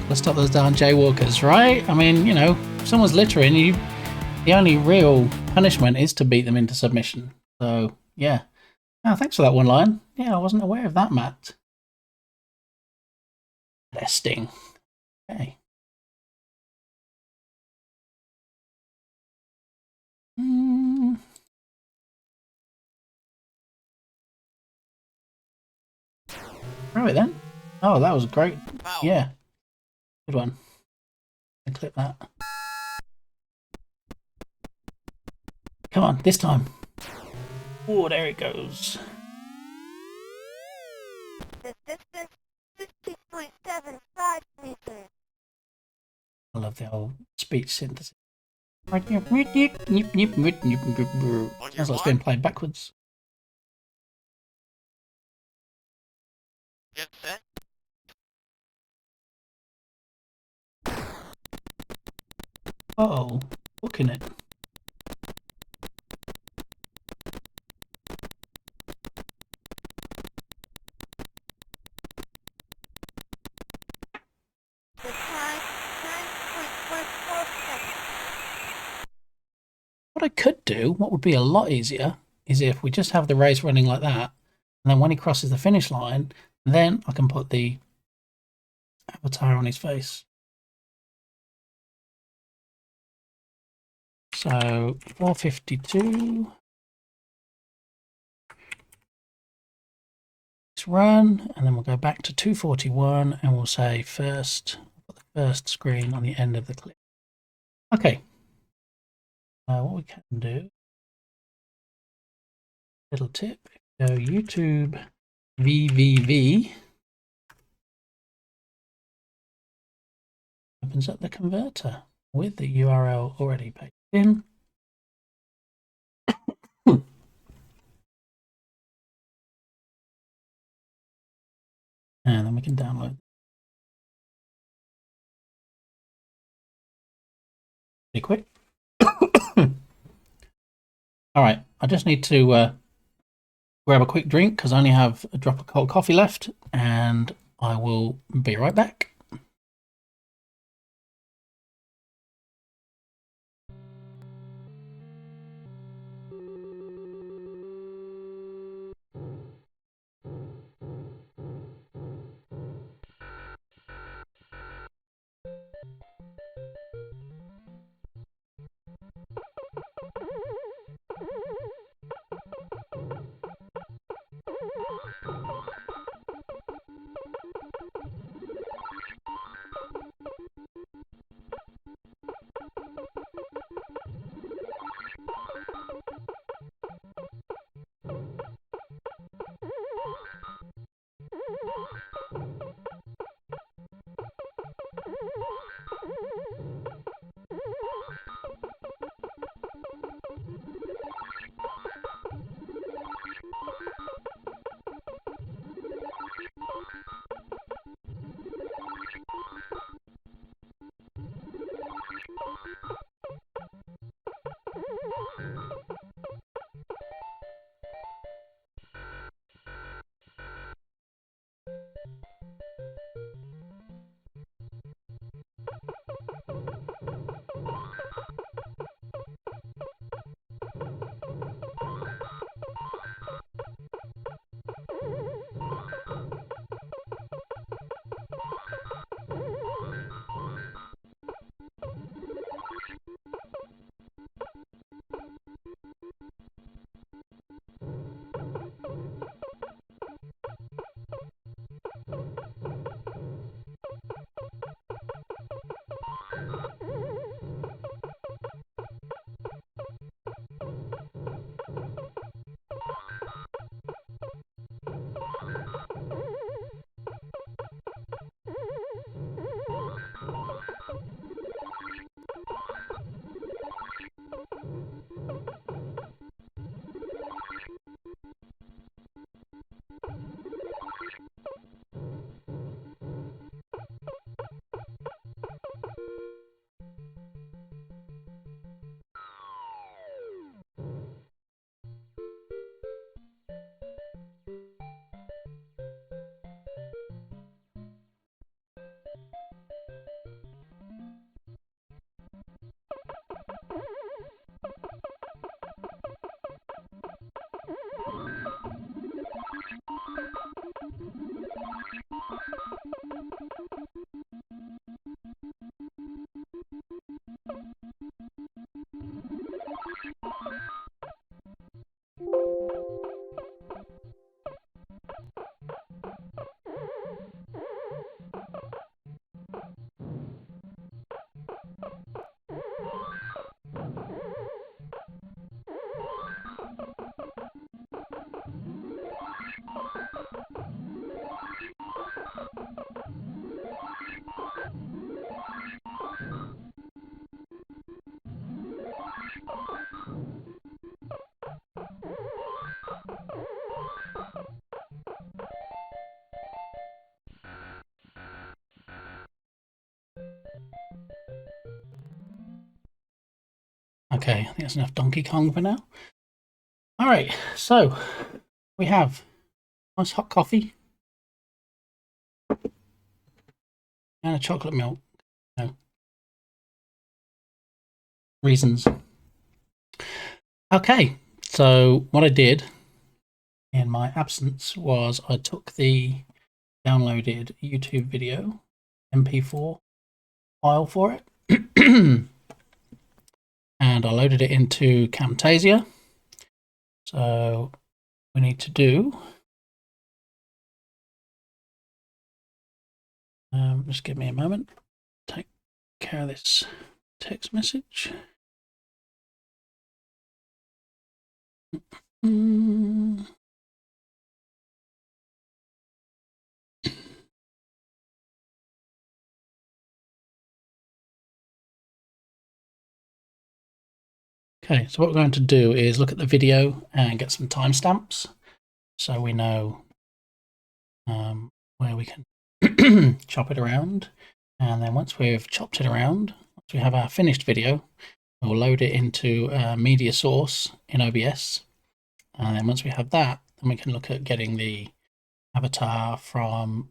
Let's stop those darn jaywalkers, right? I mean, you know, if someone's littering, the only real punishment is to beat them into submission. So, yeah. Oh, thanks for that one line. Yeah, I wasn't aware of that, Matt. Testing. Okay. Right then. Oh, that was great. Wow. Yeah. Good one. Clip that. Come on, this time. Oh, there it goes. The distance 50.75 meters. I love the old speech synthesis. Sounds like it's been played backwards. Get set. Uh-oh, looking it. The time 9.44 seconds. What I could do, what would be a lot easier, is if we just have the race running like that, and then when he crosses the finish line, then I can put the avatar on his face. So 452. Let's run, and then we'll go back to 241, and we'll say first, put the first screen on the end of the clip. Okay. What we can do, little tip, go YouTube VVV, opens up the converter with the URL already pasted in. And then we can download. Pretty quick. All right, I just need to grab a quick drink because I only have a drop of cold coffee left, and I will be right back. Okay, I think that's enough Donkey Kong for now. All right, so we have nice hot coffee and a chocolate milk. No. Reasons. Okay, so what I did in my absence was I took the downloaded YouTube video MP4 file for it and I loaded it into Camtasia. So we need to do just give me a moment, take care of this text message. Okay, so what we're going to do is look at the video and get some timestamps so we know where we can chop it around. And then once we've chopped it around, once we have our finished video, we'll load it into a media source in OBS. And then once we have that, then we can look at getting the avatar from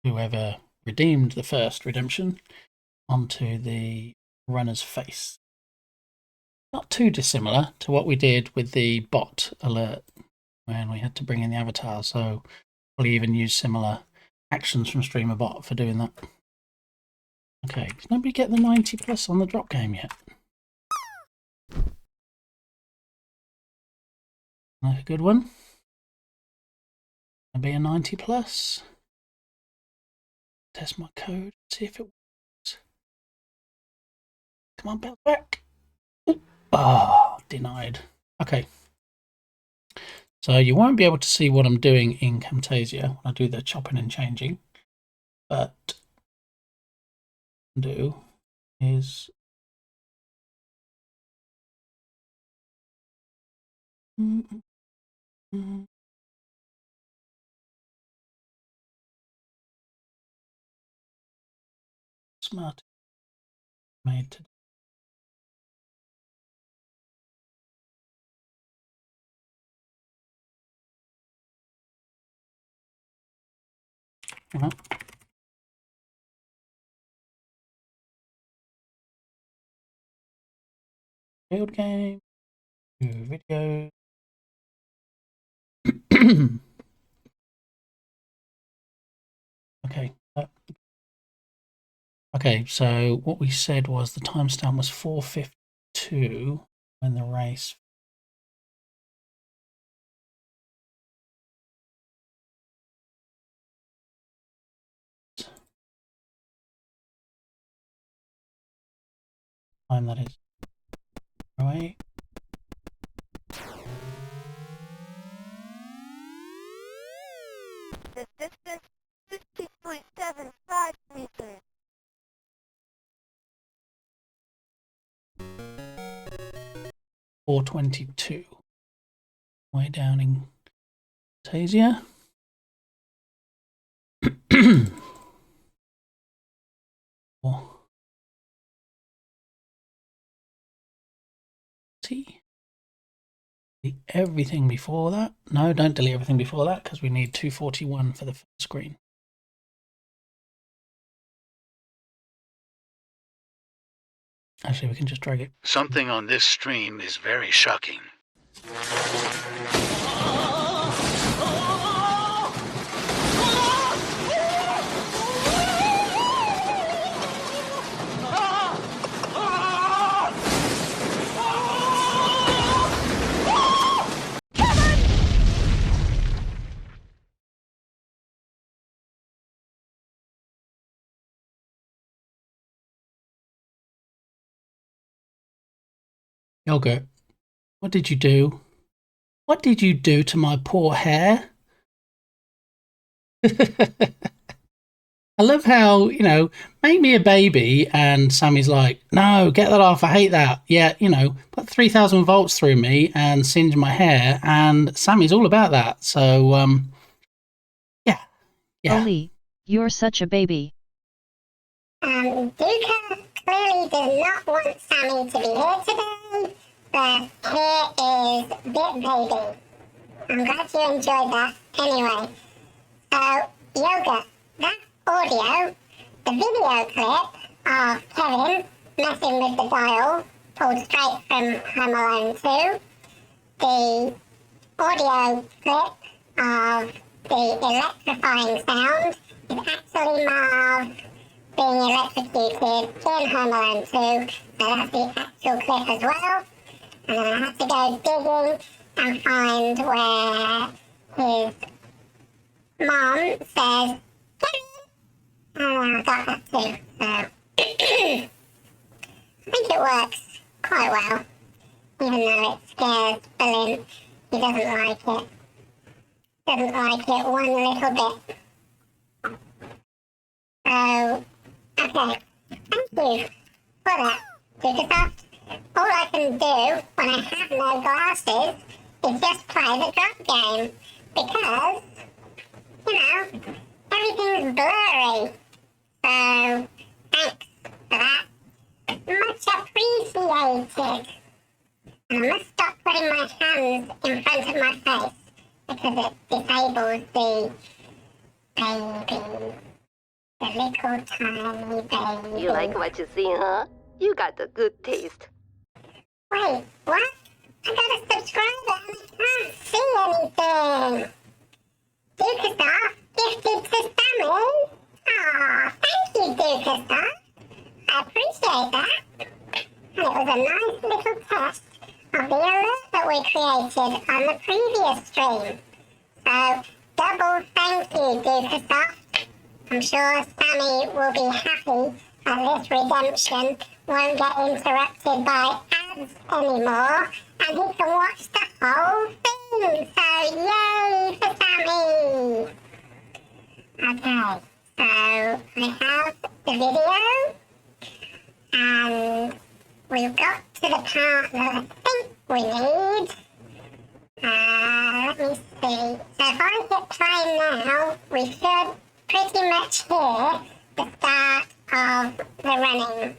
whoever redeemed the first redemption onto the runner's face. Not too dissimilar to what we did with the bot alert when we had to bring in the avatar, so we'll even use similar actions from StreamVOD for doing that. Okay, does nobody get the 90 plus on the drop game yet? Like a good one? Gonna be a 90 plus. Test my code, see if it works. Come on, bounce back. Ah, oh, denied. Okay. So you won't be able to see what I'm doing in Camtasia when I do the chopping and changing, but what I do is smart made to field game, do video. Okay. Okay, so what we said was the timestamp was 4:52 when the race. Time that is. Right. The distance 50.75 meters. .422. Way down in Tasia. Delete everything before that. No, don't delete everything before that because we need 241 for the first screen. Actually, we can just drag it. Something on this stream is very shocking. Yogurt, what did you do? What did you do to my poor hair? I love how, you know, make me a baby and Sammy's like, no, get that off, I hate that. Yeah, you know, put 3,000 volts through me and singe my hair, and Sammy's all about that. So, yeah. Oli, you're such a baby. Duca clearly does not want Sammy to be here today. But here is Bit Baby. I'm glad you enjoyed that. Anyway, so Yoga, that audio, the video clip of Kevin messing with the dial, pulled straight from Home Alone 2, the audio clip of the electrifying sound is actually Marv being electrocuted in Home Alone 2, so that's the actual clip as well. And then I have to go digging and find where his mom says, Kevin! And I got that too, so I think it works quite well, even though it scares Berlin. He doesn't like it. Doesn't like it one little bit. So, okay, thank you for that, Dukasoft. All I can do when I have no glasses is just play the drop game, because, you know, everything's blurry. So, thanks for that. Much appreciated. And I must stop putting my hands in front of my face, because it disables the baby. The little tiny baby. You like what you see, huh? You got the good taste. Wait, what? I got a subscriber and I can't see anything. Dukasoft gifted to Sammy. Aw, thank you, Dukasoft. I appreciate that. And it was a nice little test of the alert that we created on the previous stream. So, double thank you, Dukasoft. I'm sure Sammy will be happy that this redemption won't get interrupted by ads anymore, and he can watch the whole thing. So, yay for Sammy! Okay, so I have the video, and we've got to the part that I think we need. Let me see. So if I hit play now, we should pretty much hear the start of the running.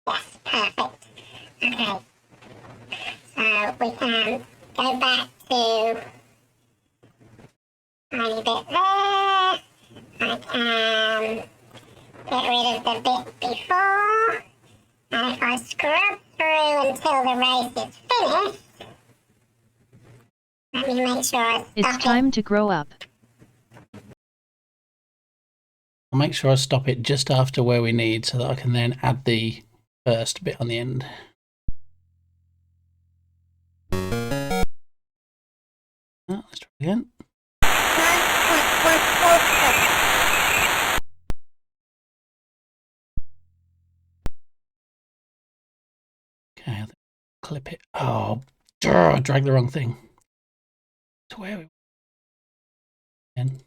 Yes, perfect. Okay. So we can go back to tiny bit there. I can get rid of the bit before. And if I scrub through until the race is finished, let me make sure I It's stop time it. to grow up. I'll make sure I stop it just after where we need so that I can then add the first bit on the end. Let's try again. 9.44 seconds. Okay, I'll clip it. Oh, I dragged the wrong thing. To where we again.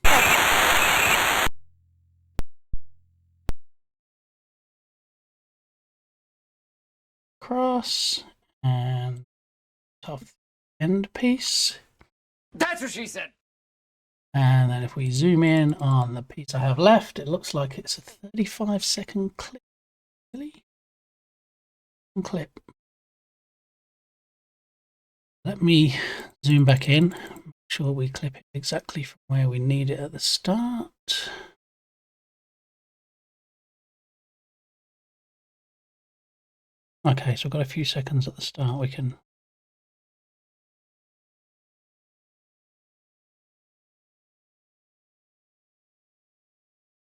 Cross and top end piece. That's what she said. And then if we zoom in on the piece I have left, it looks like it's a 35-second clip. Really? Clip. Let me zoom back in, make sure we clip it exactly from where we need it at the start. Okay, so we've got a few seconds at the start. We can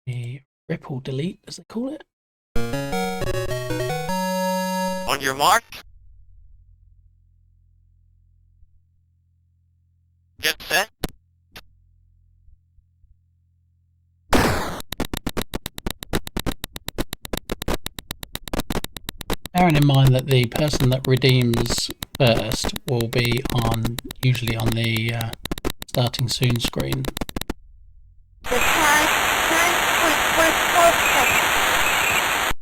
the ripple delete, as they call it. On your mark. Get set. Bearing in mind that the person that redeems first will be usually on the starting soon screen. The time, 9.44 seconds.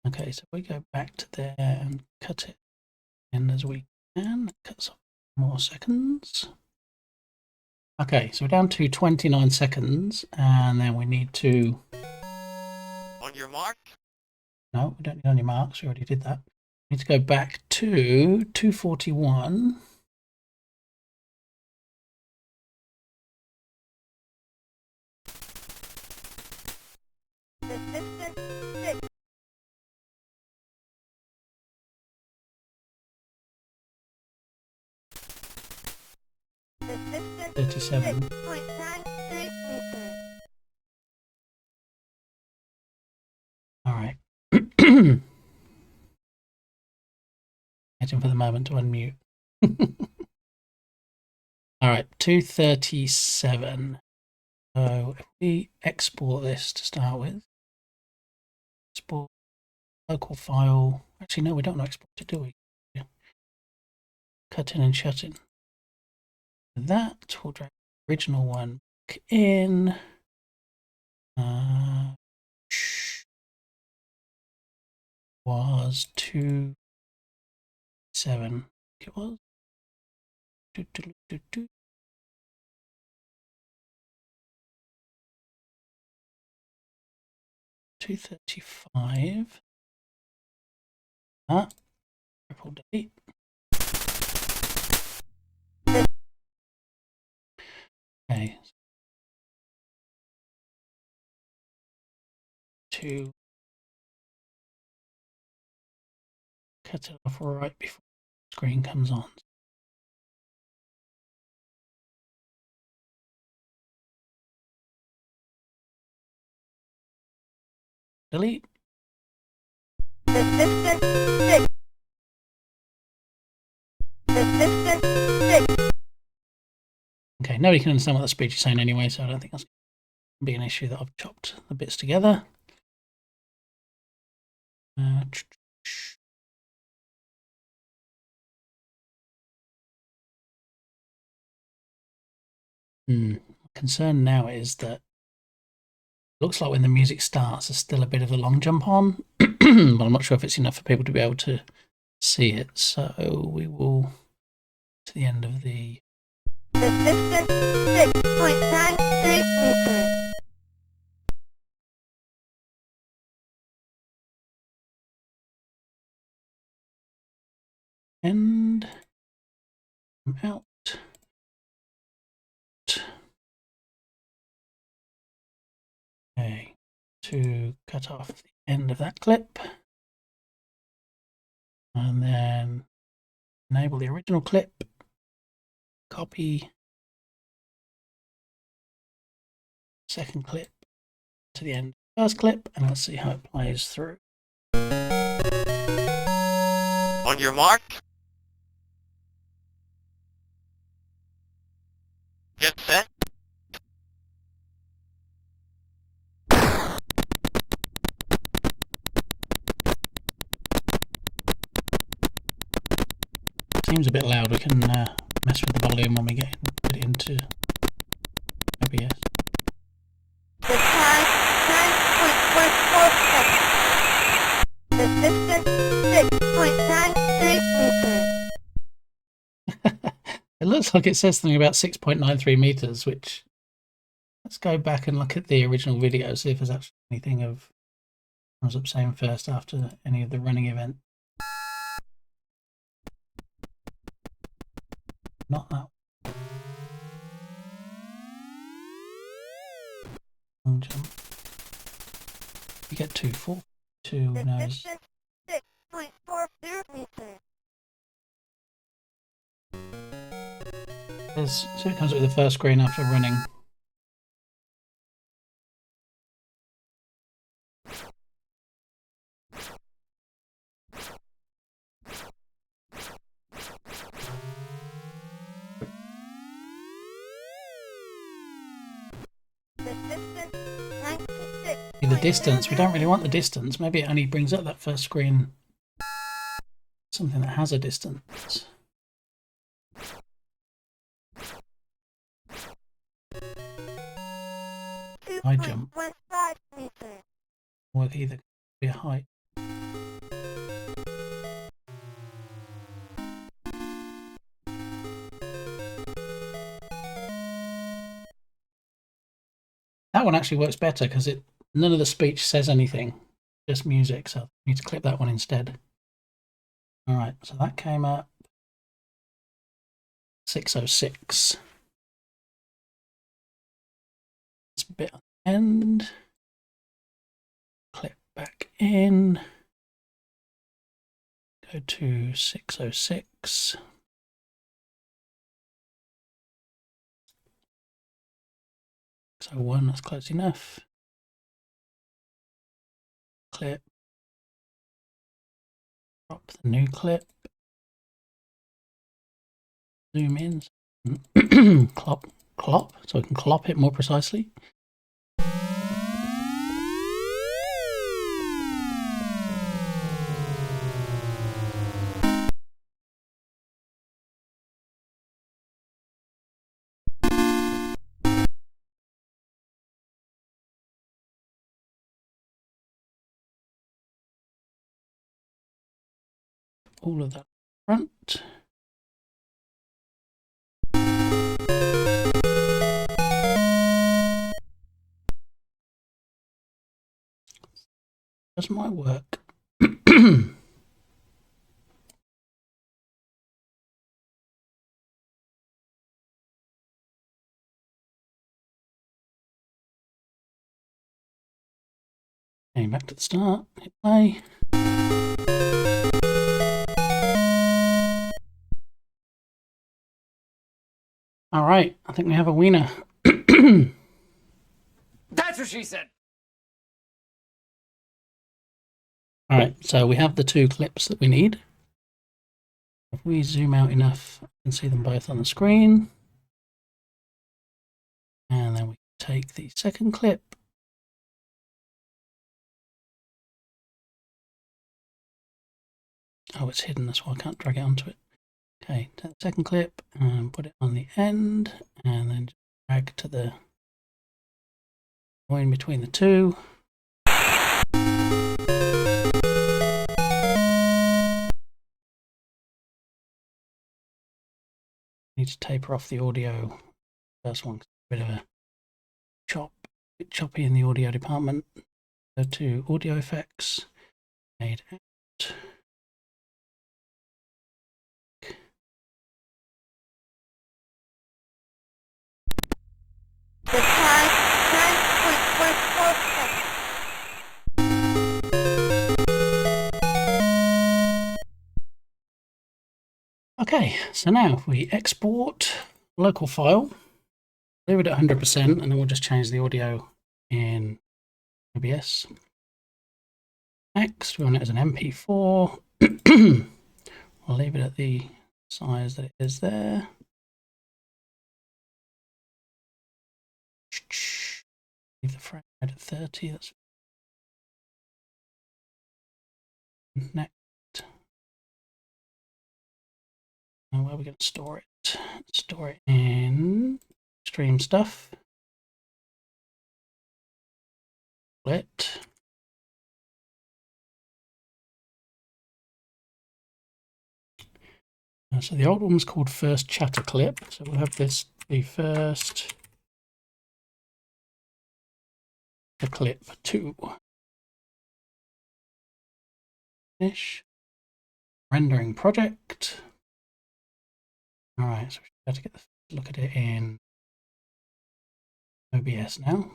Okay, so we go back to there and cut it in as we can. It cuts off more seconds. Okay, so we're down to 29 seconds, and then we need to... On your mark. No, we don't need on your marks. We already did that. We need to go back to 241. The distance 6. 37. 6.93 meters. All right. Waiting for the moment to unmute. All right, 237. So if we export this to start with, export local file. Actually, no, we don't export it, do we? Yeah. Cut in and shut in. That will drag the original one back in. Was 2.7. It was 235. Triple delete. Okay. To cut it off right before the screen comes on. Delete. The distance 6. The distance 6. Okay, nobody can understand what that speech is saying anyway, so I don't think that's going to be an issue that I've chopped the bits together. Concern now is that it looks like when the music starts, there's still a bit of a long jump on, but I'm not sure if it's enough for people to be able to see it. So we will to the end of the. The distance 6.93 meters. End. I'm out. Okay, to cut off the end of that clip. And then enable the original clip. Copy. Second clip to the end of the first clip, and let's see how it plays through. On your mark. Get set. Seems a bit loud. We can mess with the volume when we get put it into OBS. The time 9.44 seconds. The distance 6.93 meters. It looks like it says something about 6.93 meters, which let's go back and look at the original video, see if there's actually anything of comes up saying first after any of the running event. Not that. Long jump. You get 2.42 The knows. distance 6.40 meters. So it comes up with the first screen after running. The distance, we don't really want the distance. Maybe it only brings up that first screen something that has a distance. High jump. Or either be a height. that one actually works better because none of the speech says anything, just music. So I need to clip that one instead. All right, so that came up 606. This bit on the end. Clip back in. Go to 606. So 1, that's close enough. Clip. Drop the new clip. Zoom in. Clop, so we can clop it more precisely. All of that front. Does my work. Okay, back to the start. Hit play. All right, I think we have a winner. That's what she said. All right, so we have the 2 clips that we need. If we zoom out enough, I can see them both on the screen. And then we take the second clip. Oh, it's hidden, that's why I can't drag it onto it. Okay, take the second clip and put it on the end, and then drag to the point between the 2. Need to taper off the audio. First one, a bit of a bit choppy in the audio department. Go to audio effects, fade out. The time 9.44 seconds. Okay, so now if we export local file, leave it at 100%, and then we'll just change the audio in OBS. Next, we want it as an MP4. We'll leave it at the size that it is there. Leave the frame rate at 30. That's next. Now where are we going to store it? Store it in Stream Stuff. Split. So the old one was called First Chatter Clip. So we'll have this be First Clip 2. Finish. Rendering project. All right, so we should have to get the look at it in OBS now.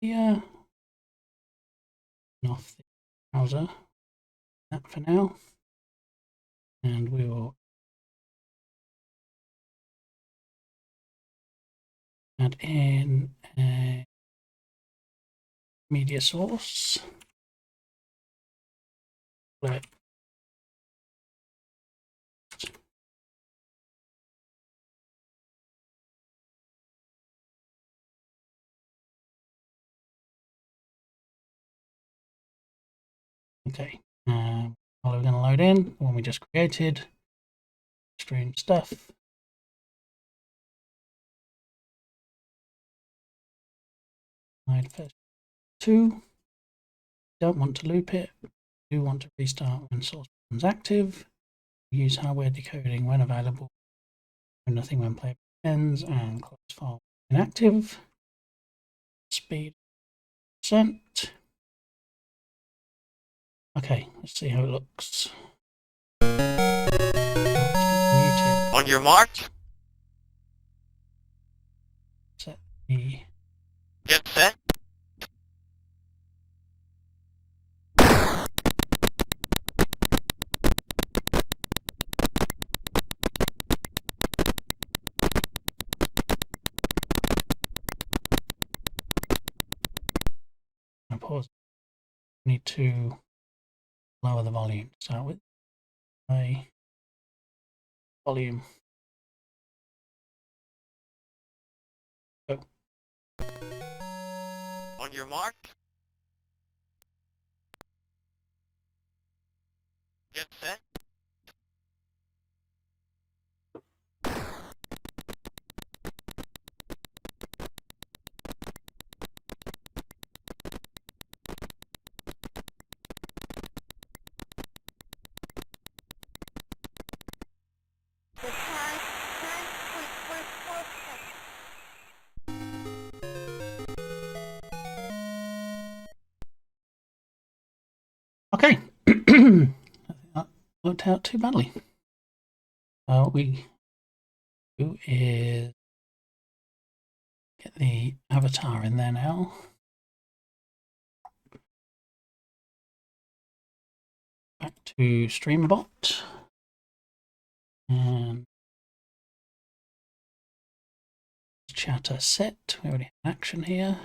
Here. And off the browser. That for now. And we will add in a media source. Split. Okay, while we're going to load in one we just created, Stream Stuff. First 2. Don't want to loop it. Do want to restart when source becomes active. Use hardware decoding when available. Nothing when playback ends, and close file inactive. Speed percent. Okay, let's see how it looks. Muted. On your mark. Set the Get set. pause. Need to lower the volume. Start with a volume. Go. On your mark. Get set. The time 9.44 seconds. Okay. I think that worked out too badly. What we do is get the avatar in there now. Back to StreamVOD. And chatter set. We already have action here.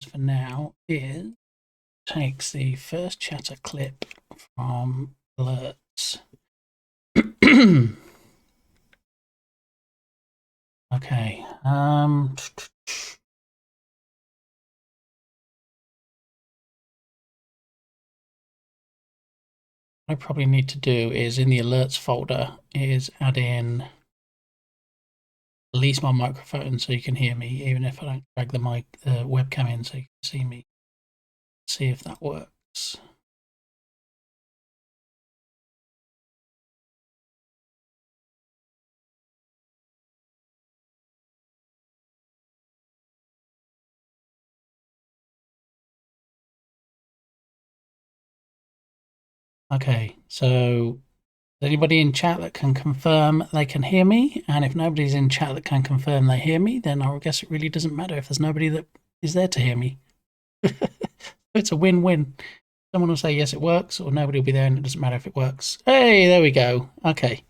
For now is takes the first chatter clip from alerts. Okay. What I probably need to do is in the alerts folder is add in at least my microphone so you can hear me, even if I don't drag the webcam in so you can see me. See if that works. Okay, so anybody in chat that can confirm they can hear me? And if nobody's in chat that can confirm they hear me, then I guess it really doesn't matter if there's nobody that is there to hear me. It's a win-win. Someone will say yes, it works, or nobody will be there and it doesn't matter if it works. Hey, there we go. Okay.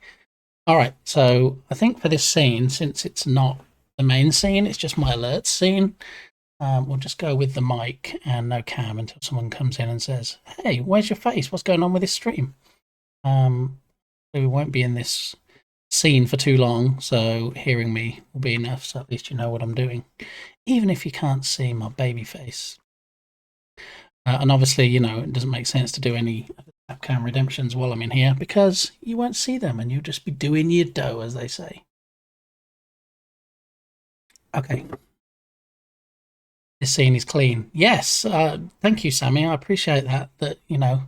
All right, so I think for this scene, since it's not the main scene, it's just my alerts scene, we'll just go with the mic and no cam until someone comes in and says, hey, where's your face? What's going on with this stream? So we won't be in this scene for too long, so hearing me will be enough, so at least you know what I'm doing, even if you can't see my baby face. And obviously, you know, it doesn't make sense to do any webcam redemptions while I'm in here because you won't see them and you'll just be doing your dough, as they say. Okay. This scene is clean. Yes, thank you, Sammy. I appreciate that. That, you know,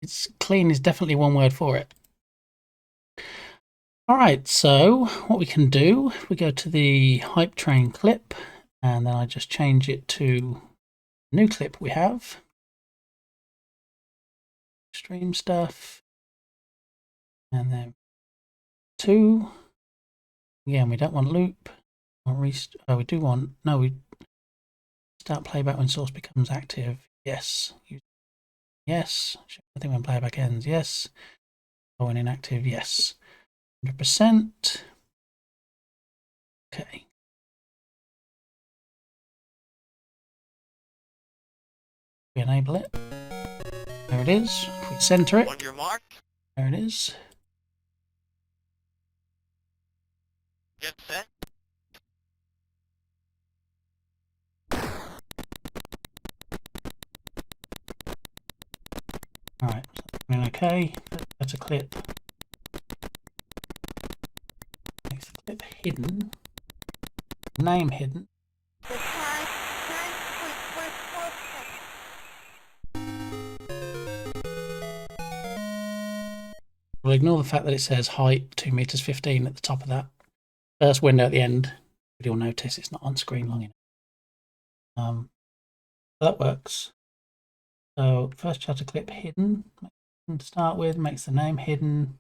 it's clean is definitely one word for it. All right, so what we can do, we go to the hype train clip and then I just change it to a new clip we have. Stream stuff. And then 2. Again, we don't want loop. Oh, we do want, no, we start playback when source becomes active. Yes. Yes. I think when playback ends. Yes. Or when inactive. Yes. 100%. Okay. We enable it. There it is. If we center it. On your mark. There it is. Get set. Alright, so okay. That's a clip. Next clip hidden. Name hidden. The time 9.44 seconds. We'll ignore the fact that it says height 2 meters 15 at the top of that first window at the end. But you'll notice it's not on screen long enough. That works. So first chatter clip hidden. To start with, makes the name hidden.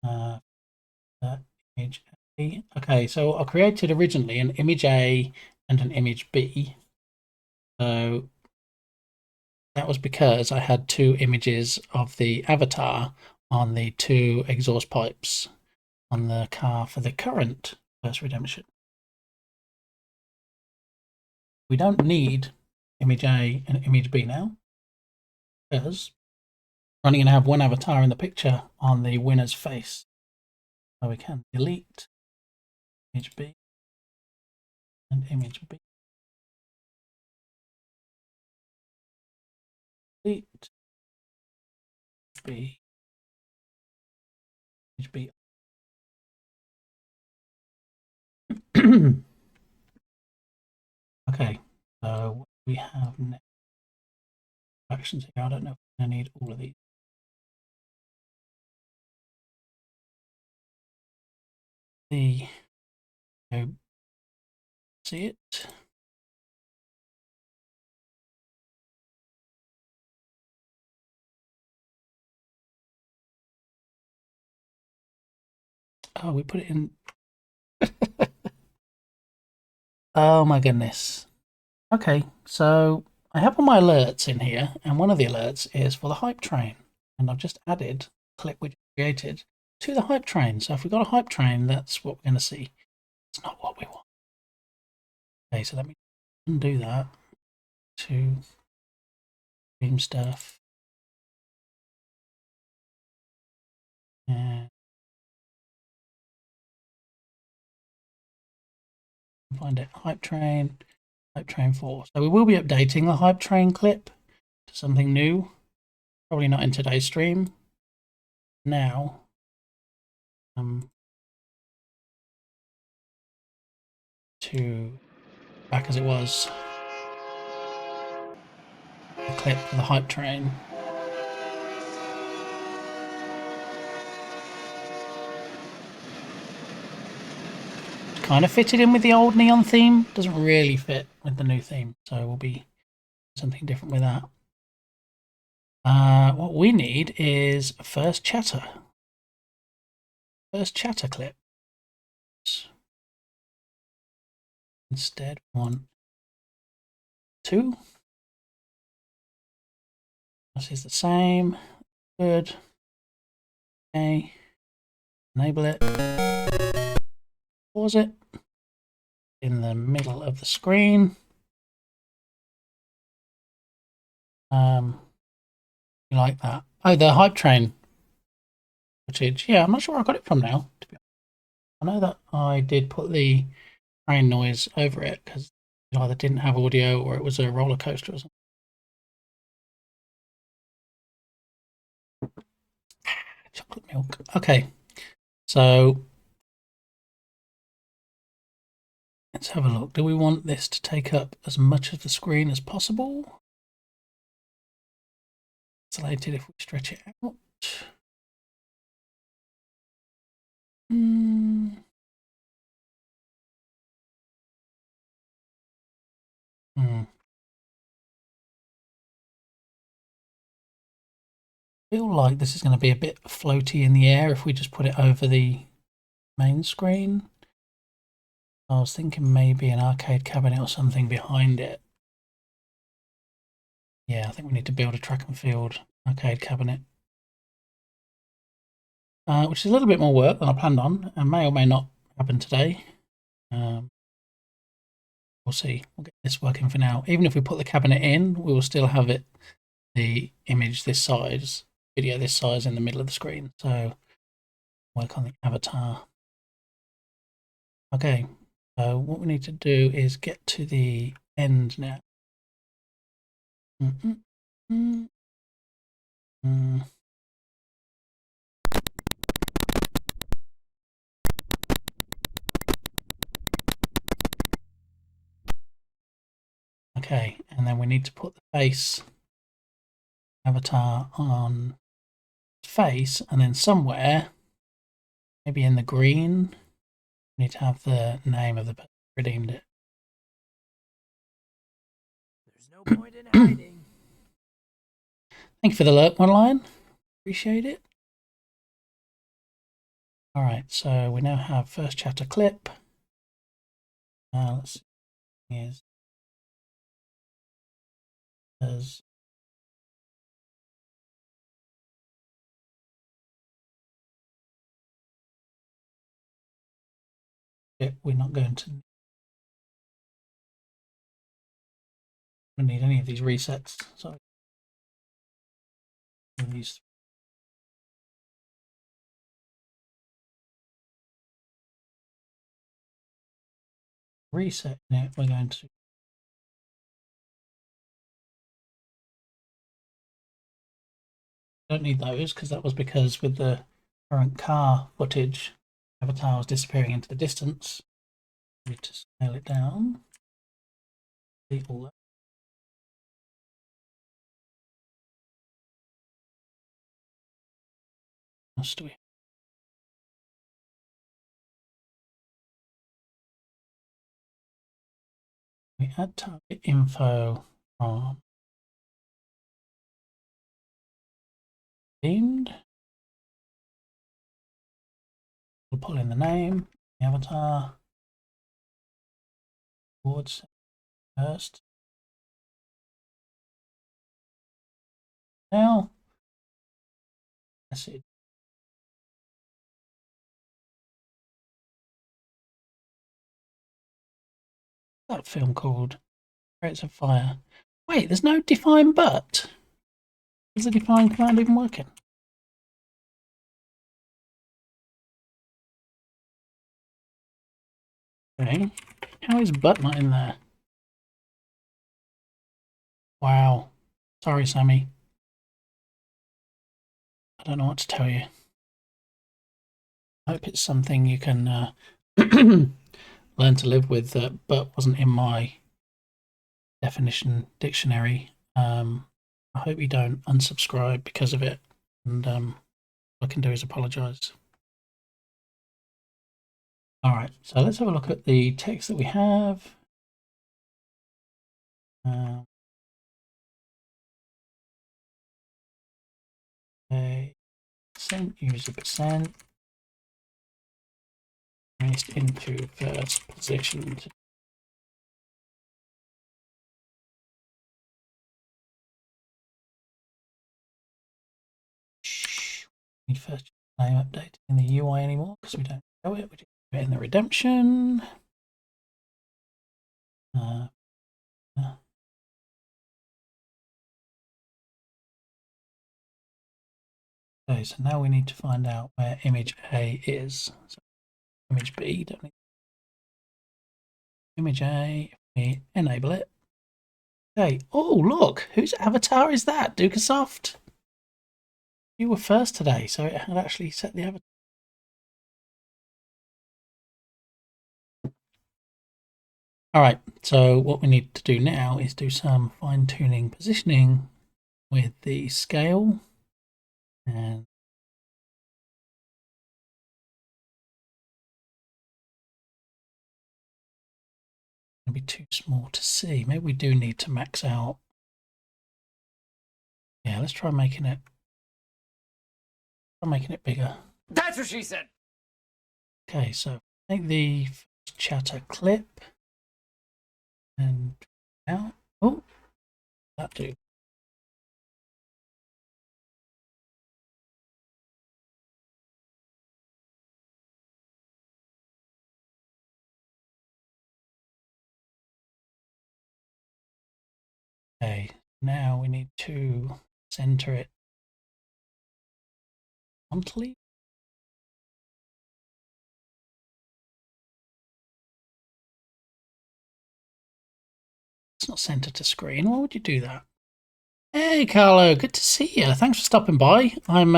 Image A. Okay, so I created originally an image A and an image B. So that was because I had two images of the avatar on the two exhaust pipes on the car for the current First Redemption. We don't need image A and image B now, because we're only going to have one avatar in the picture on the winner's face. So we can delete image B and image B. Delete B, image B. Okay, so what we have next actions here. I don't know if I need all of these. See it. Oh, we put it in. Oh my goodness. Okay, so I have all my alerts in here, and one of the alerts is for the hype train, and I've just added a clip we created to the hype train. So if we've got a hype train, that's what we're going to see. It's not what we want. Okay, so let me undo that to stream stuff. And find it, hype train 4. So we will be updating the hype train clip to something new. Probably not in today's stream. Now, to back as it was. The clip for the hype train. Kind of fitted in with the old neon theme. Doesn't really fit with the new theme, so we'll be something different with that. What we need is a first chatter. First chatter clip. Instead, 1, 2. This is the same. Good. Okay. Enable it. Pause it. In the middle of the screen. You like that? Oh, the hype train footage. Yeah, I'm not sure where I got it from now. To be honest. I know that I did put the train noise over it because it either didn't have audio or it was a roller coaster or something. Chocolate milk. Okay, so let's have a look. Do we want this to take up as much of the screen as possible? Selected if we stretch it out. I feel like this is going to be a bit floaty in the air if we just put it over the main screen. I was thinking maybe an arcade cabinet or something behind it. Yeah, I think we need to build a track and field arcade cabinet. Which is a little bit more work than I planned on and may or may not happen today. We'll see. We'll get this working for now. Even if we put the cabinet in, we will still have it, the image this size, video this size in the middle of the screen. So work on the avatar. Okay, so what we need to do is get to the end now. Okay, and then we need to put the face avatar on face, and then somewhere, maybe in the green, we need to have the name of the person who redeemed it. There's no point in hiding. Thank you for the lurk, one line. Appreciate it. All right, so we now have first chapter clip. Let's see. Here's as we're not going to need any of these resets. So these reset it, we're going to don't need those because that was because with the current car footage, avatar was disappearing into the distance. We need to scale it down. Delete all that. What do we add target info from themed. We'll pull in the name, the avatar, towards first. Now, that's it. That film called Chariots of Fire. Wait, there's no define but. Is the define command even working? Okay. How is but not in there? Wow. Sorry, Sammy. I don't know what to tell you. I hope it's something you can learn to live with, but wasn't in my definition dictionary. I hope you don't unsubscribe because of it, and all I can do is apologise. All right, so let's have a look at the text that we have. Okay, user percent placed into first position. Need first name update in the UI anymore because we don't show it. We just do it in the redemption. Okay, so now we need to find out where image A is. So image B, don't need image A, if we enable it. Okay, oh look, whose avatar is that? Dukasoft? You were first today, so it had actually set the avatar. Alright, so what we need to do now is do some fine-tuning positioning with the scale. And it'll be too small to see. Maybe we do need to max out. Yeah, let's try making it bigger. That's what she said. Okay, so take the chatter clip and out. Oh, that do. Okay, now we need to center it horizontally. It's not centered to screen. Why would you do that? Hey, Carlo, good to see you. Thanks for stopping by. I'm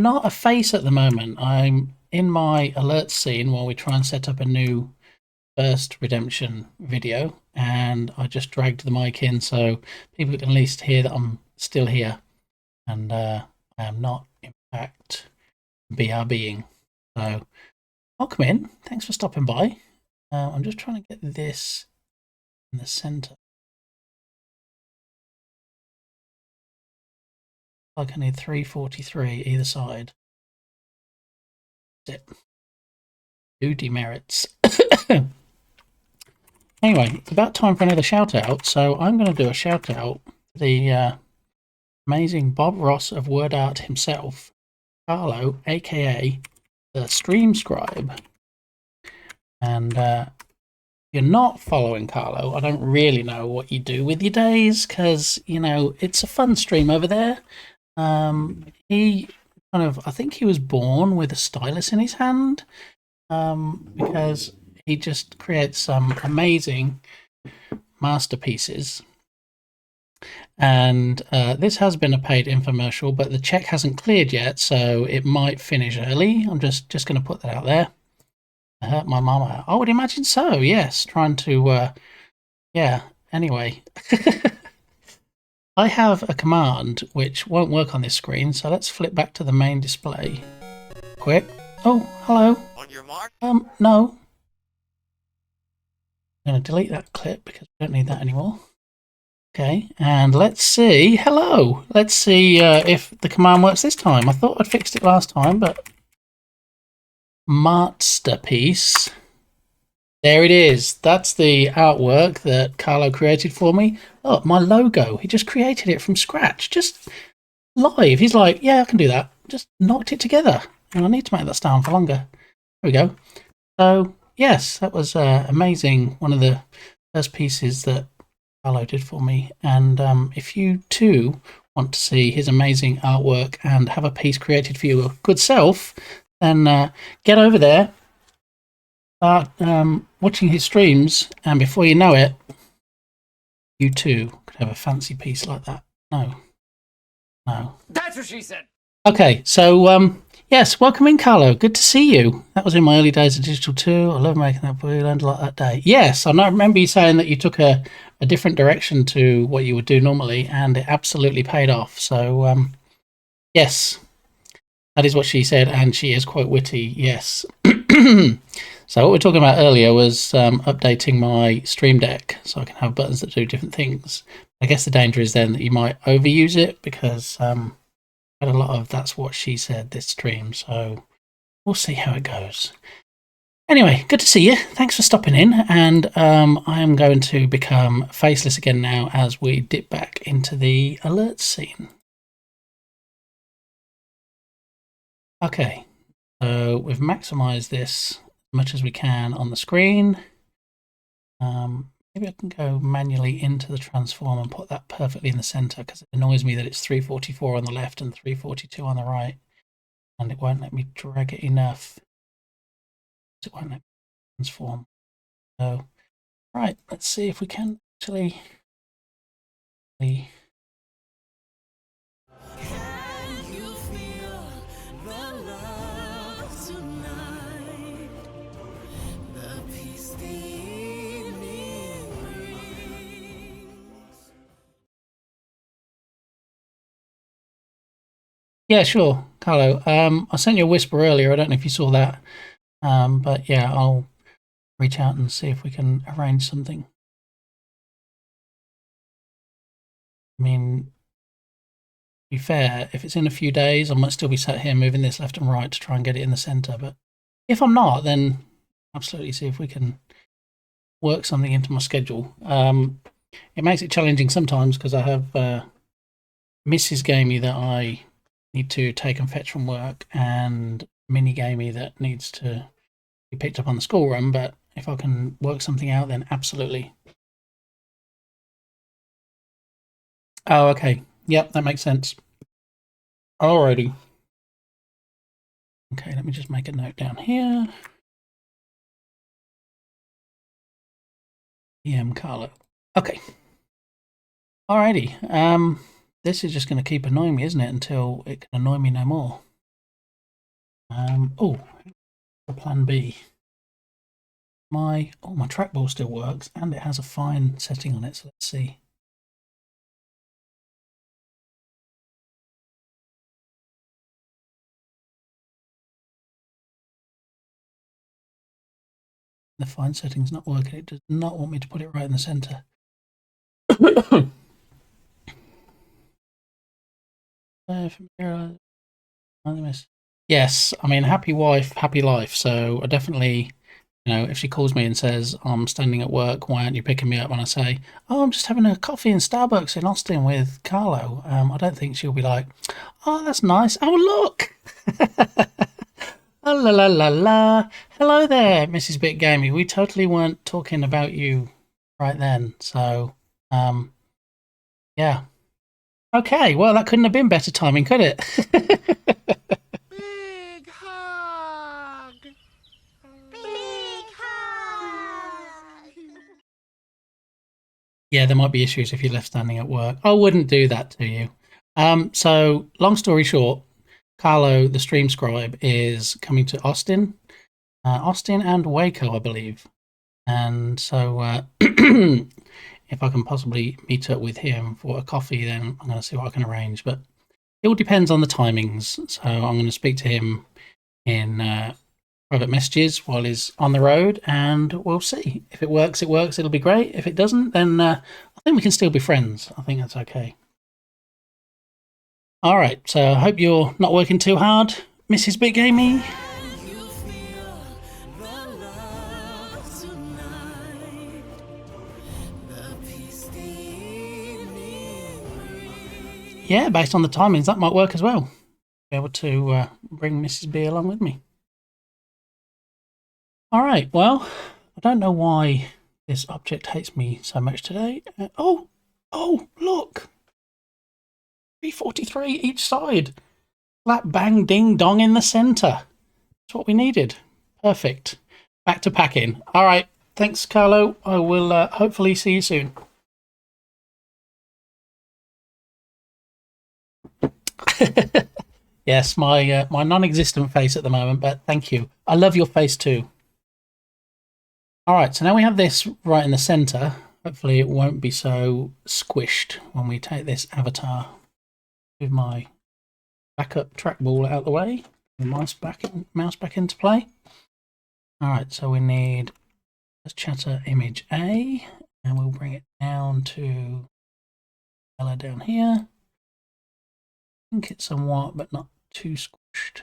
not a face at the moment. I'm in my alert scene while we try and set up a new first redemption video, and I just dragged the mic in so people can at least hear that I'm still here, and I not impact BRBing. So welcome in. Thanks for stopping by. I'm just trying to get this in the center. Like I need 343 either side. That's it. 2 demerits. Anyway, it's about time for another shout out. So I'm going to do a shout out to the amazing Bob Ross of Word Art himself, Carlo, aka the Stream Scribe. And if you're not following Carlo, I don't really know what you do with your days, because, you know, it's a fun stream over there. He kind of, I think he was born with a stylus in his hand, because he just creates some amazing masterpieces. And this has been a paid infomercial, but the check hasn't cleared yet, so it might finish early. I'm just going to put that out there. I hurt my mama. I would imagine so, yes. Trying to, yeah, anyway. I have a command which won't work on this screen, so let's flip back to the main display. Quick. Oh, hello. On your mark? No. I'm going to delete that clip because we don't need that anymore. Okay, and let's see. Hello. Let's see if the command works this time. I thought I'd fixed it last time, but masterpiece. There it is. That's the artwork that Carlo created for me. Oh, my logo. He just created it from scratch, just live. He's like, yeah, I can do that. Just knocked it together. And I need to make that stand for longer. There we go. So, yes, that was amazing. One of the first pieces that Carlo did for me. And if you too want to see his amazing artwork and have a piece created for your good self, then get over there. Start watching his streams, and before you know it, you too could have a fancy piece like that. No. That's what she said. Okay, so yes, welcome in, Carlo. Good to see you. That was in my early days of digital too. I love making that for you. Learned a lot that day. Yes, I remember you saying that you took a different direction to what you would do normally, and it absolutely paid off. So yes, that is what she said, and she is quite witty. Yes. So what we were talking about earlier was updating my Stream Deck so I can have buttons that do different things. I guess the danger is then that you might overuse it, because I had a lot of that's what she said this stream, so we'll see how it goes. Anyway, good to see you. Thanks for stopping in, and I am going to become faceless again now as we dip back into the alert scene. Okay, so we've maximized this much as we can on the screen. Maybe I can go manually into the transform and put that perfectly in the center, because it annoys me that it's 344 on the left and 342 on the right, and it won't let me drag it enough. It won't let me transform. So, right, let's see if we can actually. Yeah, sure, Carlo. I sent you a whisper earlier. I don't know if you saw that. But yeah, I'll reach out and see if we can arrange something. I mean, to be fair, if it's in a few days, I might still be sat here moving this left and right to try and get it in the center. But if I'm not, then absolutely see if we can work something into my schedule. It makes it challenging sometimes because I have Mrs. Gamey that I need to take and fetch from work, and Mini Gamey that needs to be picked up on the school run. But if I can work something out, then absolutely. Oh, okay. Yep, that makes sense. Alrighty. Okay, let me just make a note down here. PM Carlo. Okay. Alrighty. This is just going to keep annoying me, isn't it? Until it can annoy me no more. Oh, plan B. My trackball still works, and it has a fine setting on it. So let's see. The fine setting's not working. It does not want me to put it right in the center. Yes, I mean, happy wife, happy life. So I definitely, you know, if she calls me and says, I'm standing at work, why aren't you picking me up? When I say, oh, I'm just having a coffee in Starbucks in Austin with Carlo, I don't think she'll be like, oh, that's nice. Oh, look. Oh, la la la la. Hello there, Mrs. Bit Gamey. We totally weren't talking about you right then. So, yeah. Okay, well, that couldn't have been better timing, could it? Big hug. Big hug. Yeah, there might be issues if you're left standing at work. I wouldn't do that to you. So, long story short, Carlo, the stream scribe, is coming to Austin. Austin and Waco, I believe. And so, if I can possibly meet up with him for a coffee, then I'm going to see what I can arrange. But it all depends on the timings. So I'm going to speak to him in private messages while he's on the road, and we'll see. If it works, it works. It'll be great. If it doesn't, then I think we can still be friends. I think that's okay. All right. So I hope you're not working too hard, Mrs. Big Amy. Yeah, based on the timings, that might work as well. Be able to bring Mrs. B along with me. All right, well, I don't know why this object hates me so much today. Oh, look. 343 each side. Slap, bang, ding, dong in the center. That's what we needed. Perfect. Back to packing. All right, thanks, Carlo. I will hopefully see you soon. Yes, my non-existent face at the moment, but thank you. I love your face too. All right, so now we have this right in the center. Hopefully it won't be so squished when we take this avatar. With my backup trackball out of the way, the mouse back into play. All right, so we need let's chatter image A, and we'll bring it down to color down here. I think it's somewhat, but not too squished.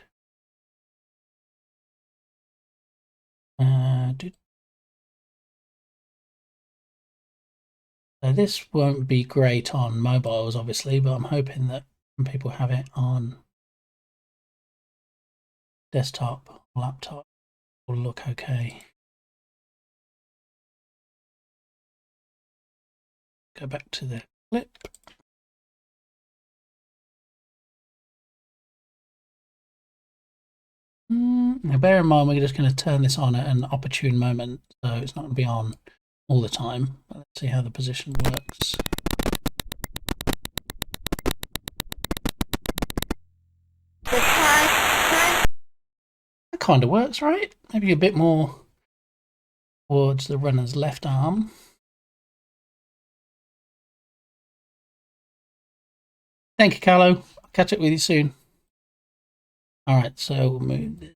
So this won't be great on mobiles, obviously, but I'm hoping that when people have it on desktop, laptop, it will look okay. Go back to the clip. Now bear in mind we're just going to turn this on at an opportune moment, so it's not going to be on all the time. But let's see how the position works. That kind of works, right? Maybe a bit more towards the runner's left arm. Thank you, Carlo. I'll catch up with you soon. All right, so we'll move this.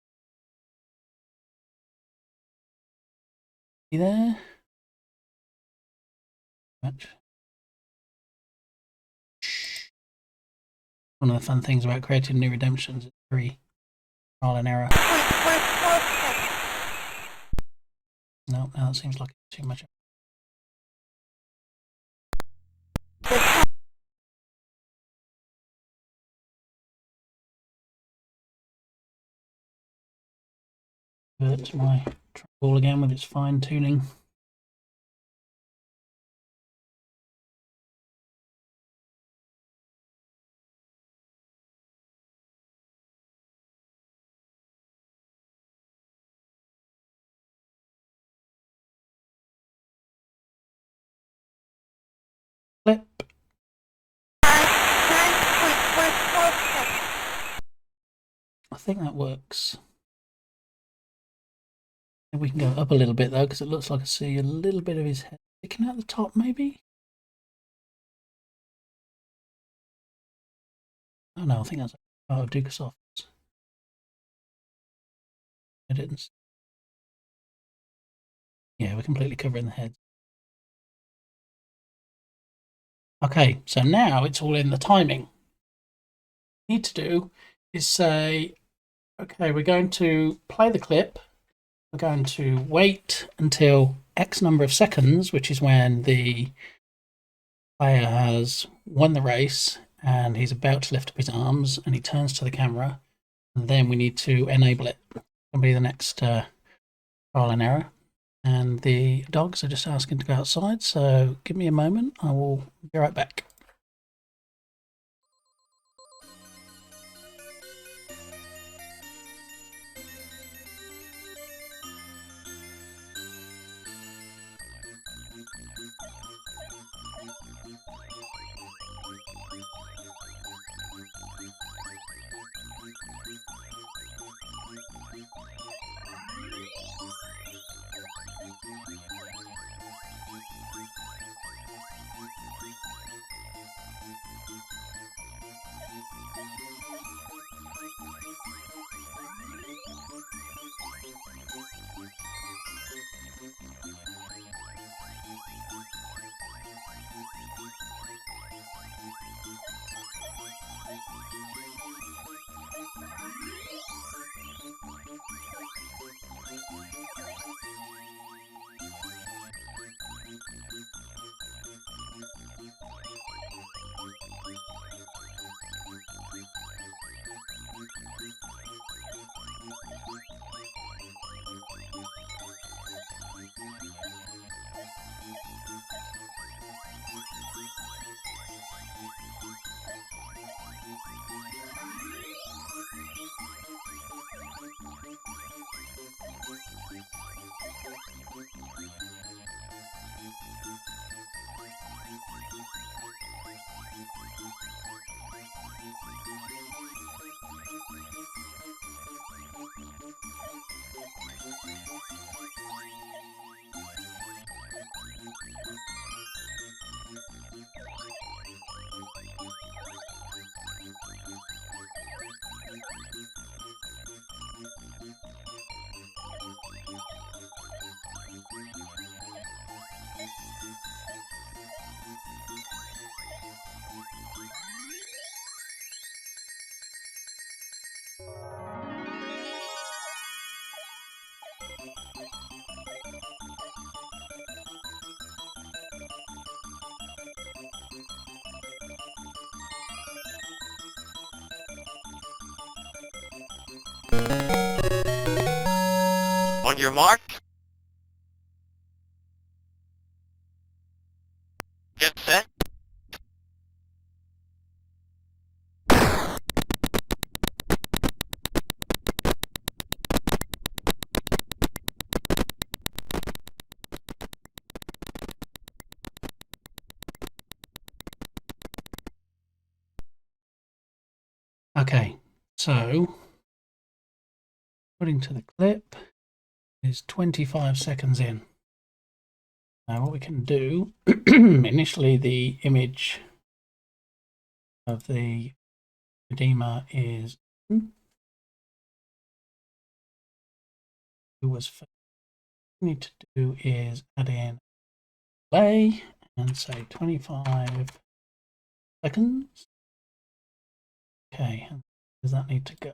You there? One of the fun things about creating new redemptions is very trial and error. No, that seems like too much. But my trackball again with its fine tuning. Flip. I think that works. Maybe we can go up a little bit though, because it looks like I see a little bit of his head sticking out the top, maybe. Oh no, I think that's part of Dukesoft. I didn't. Yeah, we're completely covering the head. Okay, so now it's all in the timing. What we need to do is say, okay, we're going to play the clip. We're going to wait until X number of seconds, which is when the player has won the race and he's about to lift up his arms and he turns to the camera. And then we need to enable it. That'll be the next trial and error. And the dogs are just asking to go outside, so give me a moment. I will be right back. On your mark. Get set. Okay, so according to the clip, is 25 seconds in. Now what we can do, initially the image of the Redeemer is who was first. What we need to do is add in delay and say 25 seconds. Okay, and does that need to go?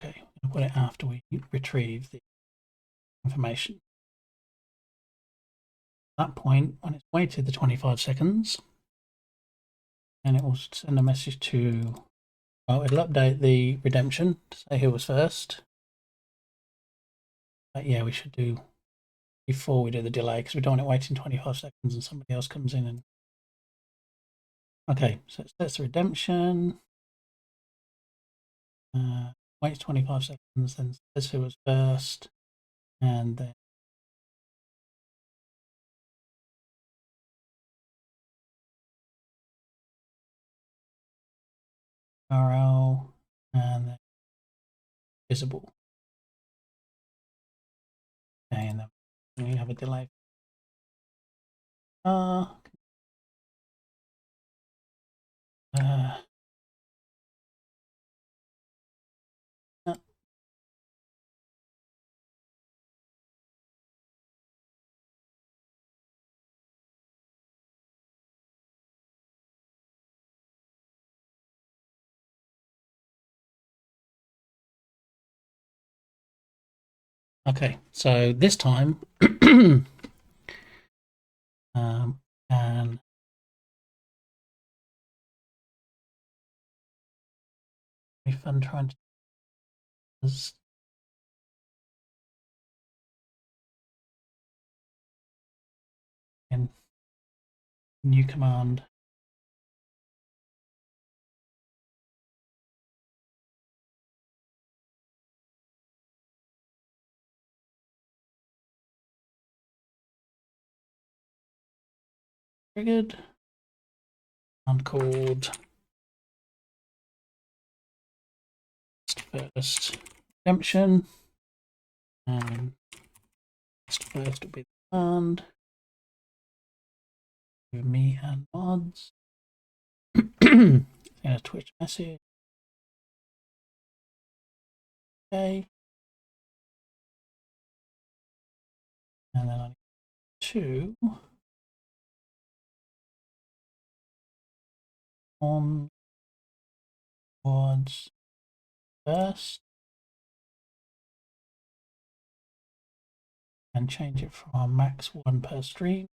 Okay, we'll put it after we retrieve the information. At that point, when it's waited the 25 seconds, and it will send a message to, well, it'll update the redemption to say who was first. But yeah, we should do before we do the delay because we don't want it waiting 25 seconds and somebody else comes in and. Okay, so it sets the redemption. Waits 25 seconds, then says who was first, and then URL, and then visible. Okay, and then we have a delay. Okay, so this time, and be fun trying to in new command. Triggered and called first redemption, and first will be the command with me and mods. A Twitch message. Okay, and then I need to on mods first and change it from max 1 per stream.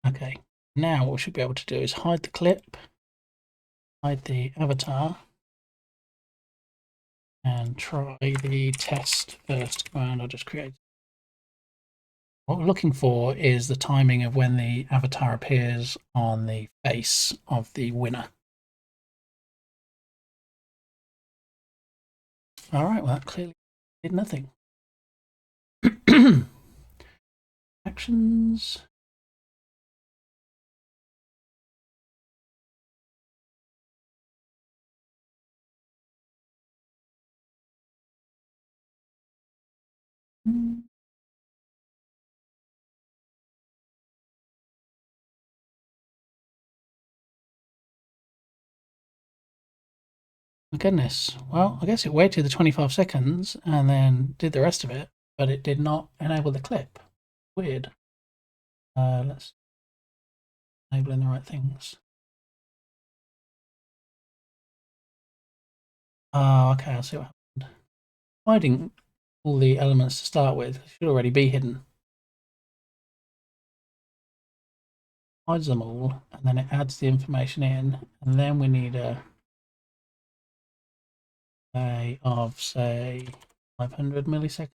Okay, now what we should be able to do is hide the clip, hide the avatar, and try the test first command I just created. What we're looking for is the timing of when the avatar appears on the face of the winner. All right, well, that clearly did nothing. Actions. My goodness. Well, I guess it waited the 25 seconds and then did the rest of it, but it did not enable the clip. Weird. Let's enabling the right things. Oh, okay, I see what happened. Hiding all the elements to start with should already be hidden. Hides them all, and then it adds the information in, and then we need a delay of, say, 500 milliseconds.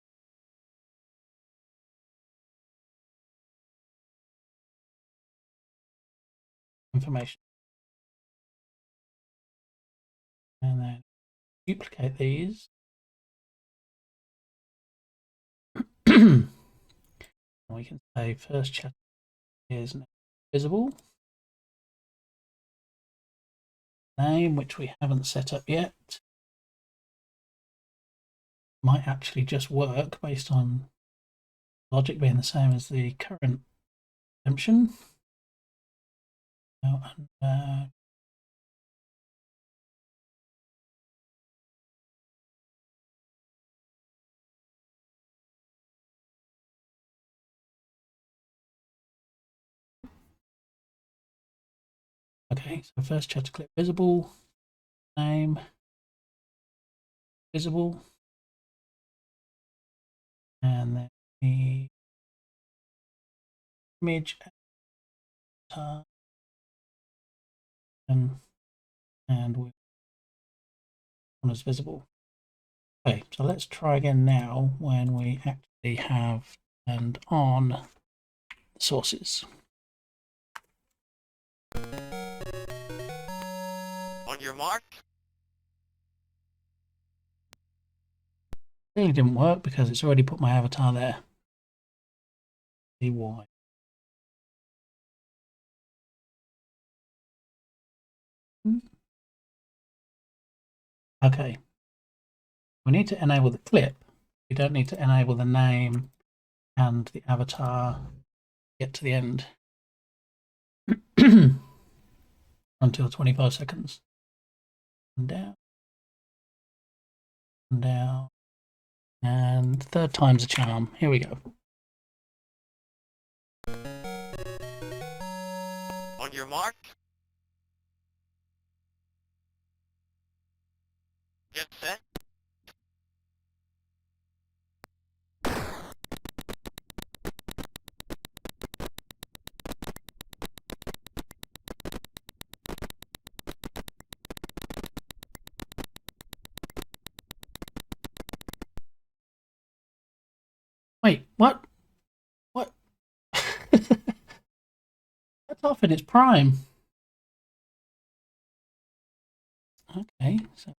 Information. And then duplicate these. We can say first chat is visible. Name, which we haven't set up yet, might actually just work based on logic being the same as the current redemption. Okay, so first chatter clip visible, name visible, and then the image and one is visible. Okay, so let's try again now when we actually have turned on the sources. On your mark. Clearly didn't work because it's already put my avatar there. See why. Okay. We need to enable the clip. We don't need to enable the name and the avatar. Get to the end until 25 seconds. And down. And down. And third time's a charm. Here we go. On your mark. Get set. Wait, what? What? That's off in its prime. Okay, so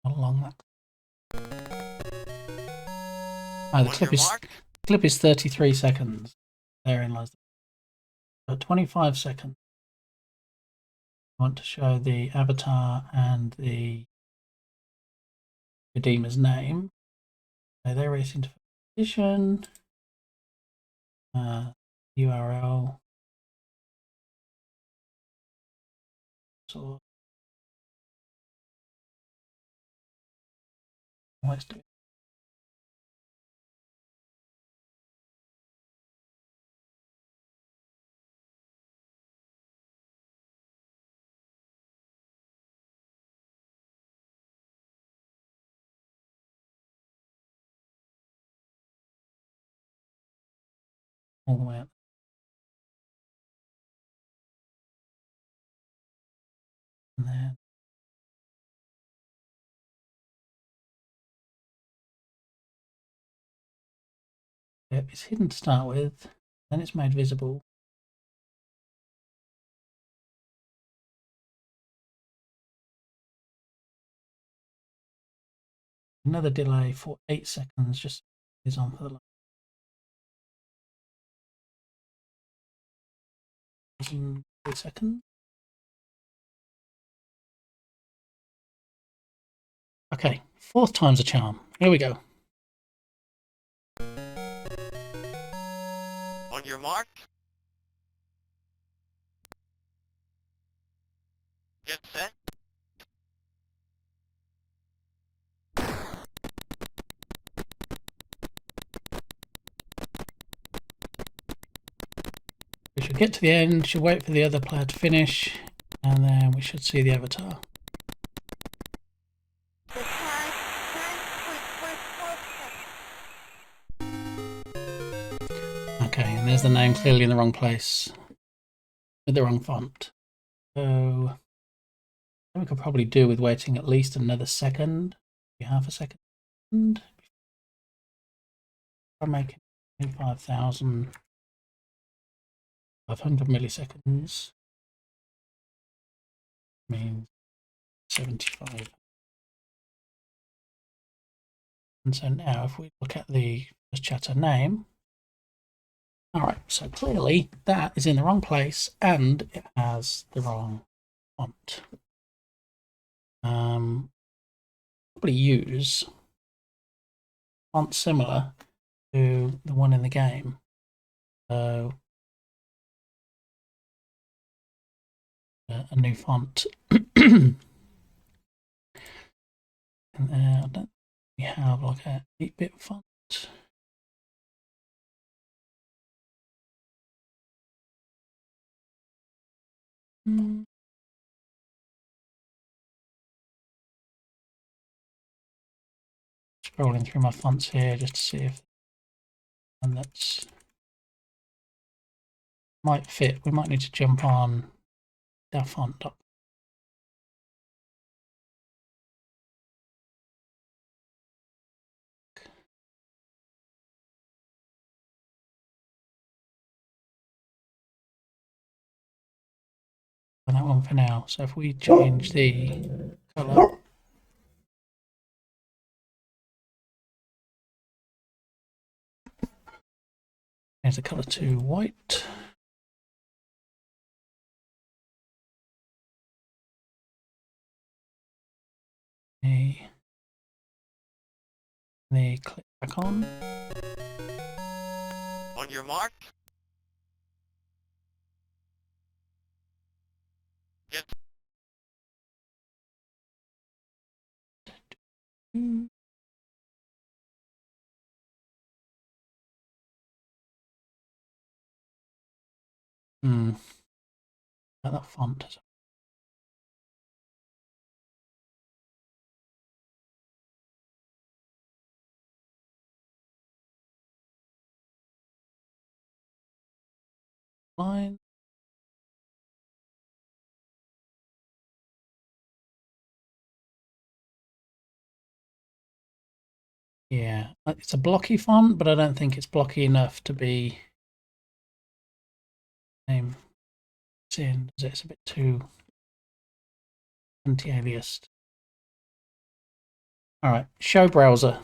how long that? Oh, the clip is 33 seconds. Therein lies. So 25 seconds. I want to show the avatar and the redeemer's name. So they're racing to position. URL. So let's do it. All the way up. And then it's hidden to start with, then it's made visible. Another delay for 8 seconds, just is on for the last 3 seconds. Okay, fourth time's a charm. Here we go. On your mark. Get set. We should get to the end, should wait for the other player to finish, and then we should see the avatar. Okay, and there's the name clearly in the wrong place, with the wrong font. So we could probably do with waiting at least another second, maybe half a second. I'm making 25,500 milliseconds. Means 75. And so now if we look at the chatter name, all right, so clearly that is in the wrong place and it has the wrong font. Probably use font similar to the one in the game. So a new font. And I don't we have like a 8-bit font. Scrolling through my fonts here just to see if one that's might fit. We might need to jump on that font. On that one for now. So if we change the color. Change the color to white. The click back on. On your mark. Get That font is line. Yeah, it's a blocky font, but I don't think it's blocky enough to be name in. It's a bit too anti-aliased. All right, show browser.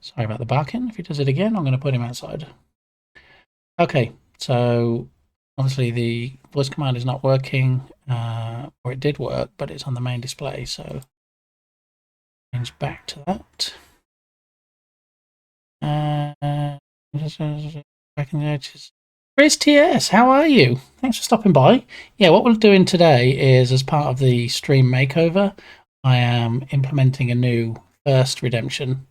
Sorry about the barking. If he does it again, I'm going to put him outside. Okay, so obviously the voice command is not working, or it did work, but it's on the main display, so change back to that. Chris TS, how are you? Thanks for stopping by. Yeah, what we're doing today is, as part of the stream makeover, I am implementing a new first redemption,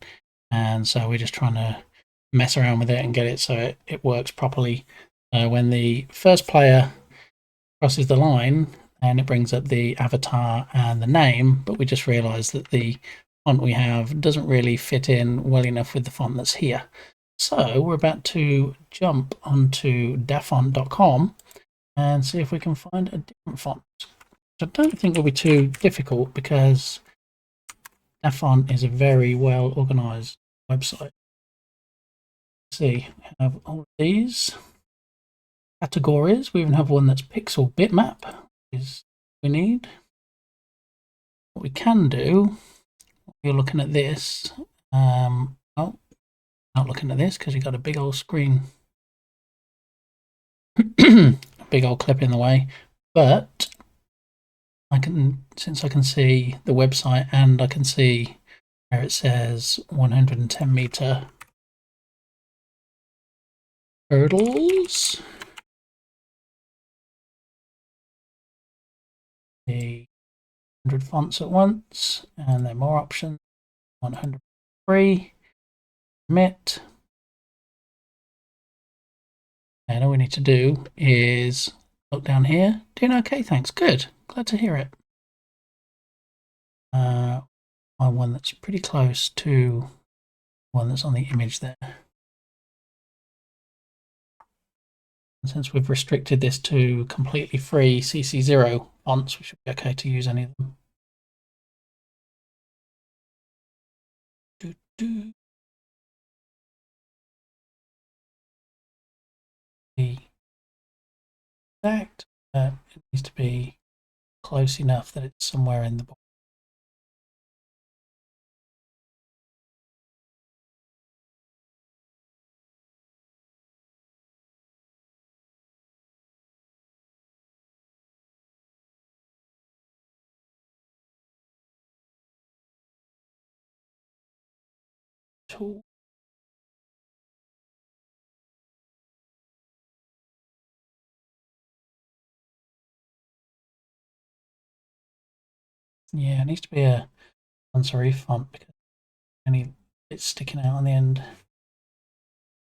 and so we're just trying to mess around with it and get it so it works properly. When the first player crosses the line, and it brings up the avatar and the name, but we just realized that the font we have doesn't really fit in well enough with the font that's here. So we're about to jump onto dafont.com and see if we can find a different font. I don't think will be too difficult because Dafont is a very well organized website. Let's see, we have all of these categories. We even have one that's pixel bitmap, is we need. What we can do, you're looking at this. Oh, not looking at this because you've got a big old screen, a big old clip in the way. But I can, since I can see the website and I can see where it says 110 meter hurdles. The 100 fonts at once, and there are more options. 100 free, commit. And all we need to do is look down here. Doing okay, thanks. Good. Glad to hear it. Find one that's pretty close to one that's on the image there. And since we've restricted this to completely free CC0 fonts, we should be okay to use any of them. Exact, it needs to be close enough that it's somewhere in the box. Tool. Yeah, it needs to be a sans serif font because any bits sticking out on the end.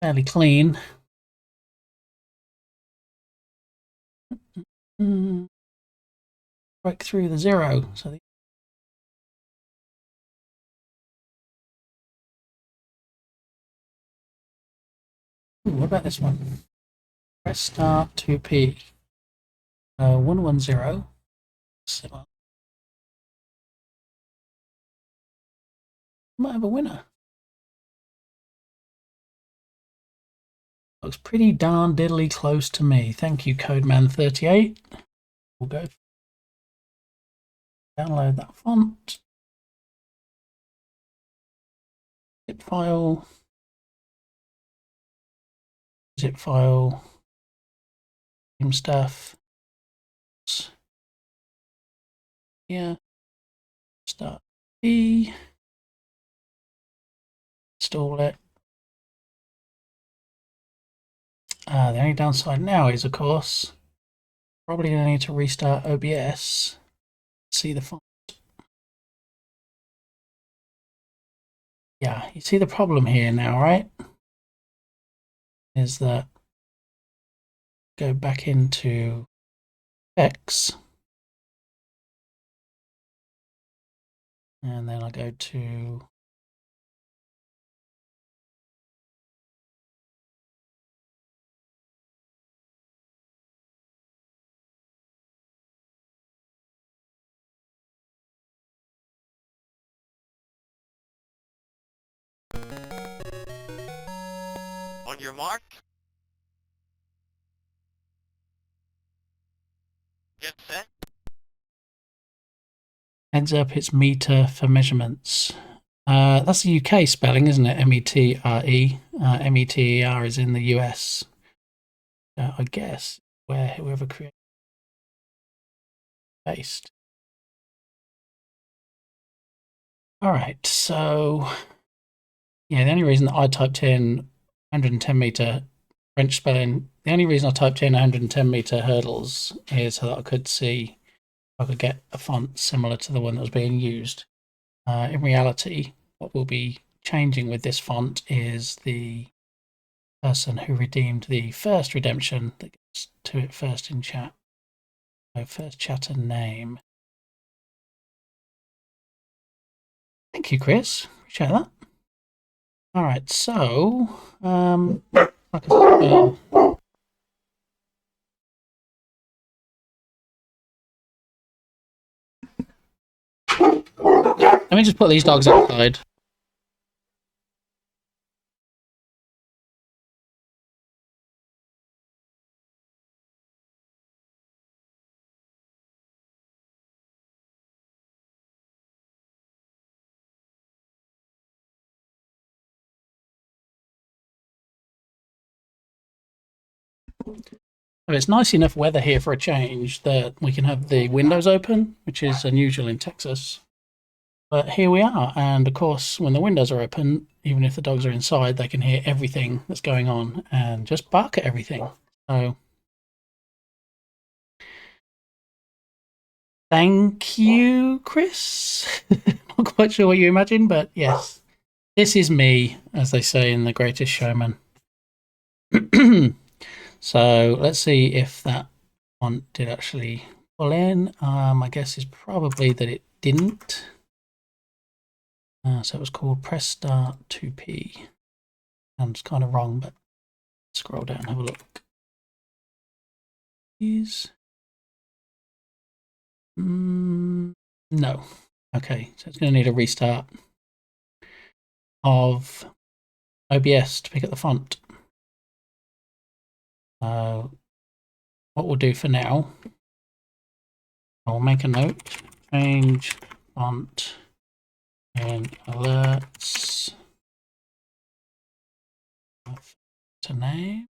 Fairly clean. Break through the zero. So what about this one? Press start 2P. 110. Might have a winner. Looks pretty darn diddly close to me. Thank you, Codeman38. We'll go download that font. Zip file. zip file, same stuff. Yeah, start E, install it. The only downside now is, of course, probably going to need to restart OBS. See the font. Yeah, you see the problem here now, right? Is that go back into X, and then I go to On your mark. Get set. heads up, it's meter for measurements. That's the UK spelling, isn't it? M-E-T-R-E. M-E-T-E-R is in the US. I guess where whoever created based. All right, so yeah, the only reason that I typed in 110 meter French spelling, the only reason I typed in 110 meter hurdles is so that I could see if I could get a font similar to the one that was being used. In reality, what we'll be changing with this font is the person who redeemed the first redemption that gets to it first in chat. So first chatter name. Thank you, Chris. Appreciate that. All right, so like I said, let me just put these dogs outside. It's nice enough weather here for a change that we can have the windows open, which is unusual in Texas. But here we are, and of course, when the windows are open, even if the dogs are inside, they can hear everything that's going on and just bark at everything. So, thank you, Chris. Not quite sure what you imagine, but yes, this is me, as they say in The Greatest Showman. So let's see if that font did actually pull in. My guess is probably that it didn't. So it was called Press Start 2P. Sounds kind of wrong, but scroll down and have a look. Please. No. Okay, so it's going to need a restart of OBS to pick up the font. What we'll do for now, I'll make a note, change font and alerts to name.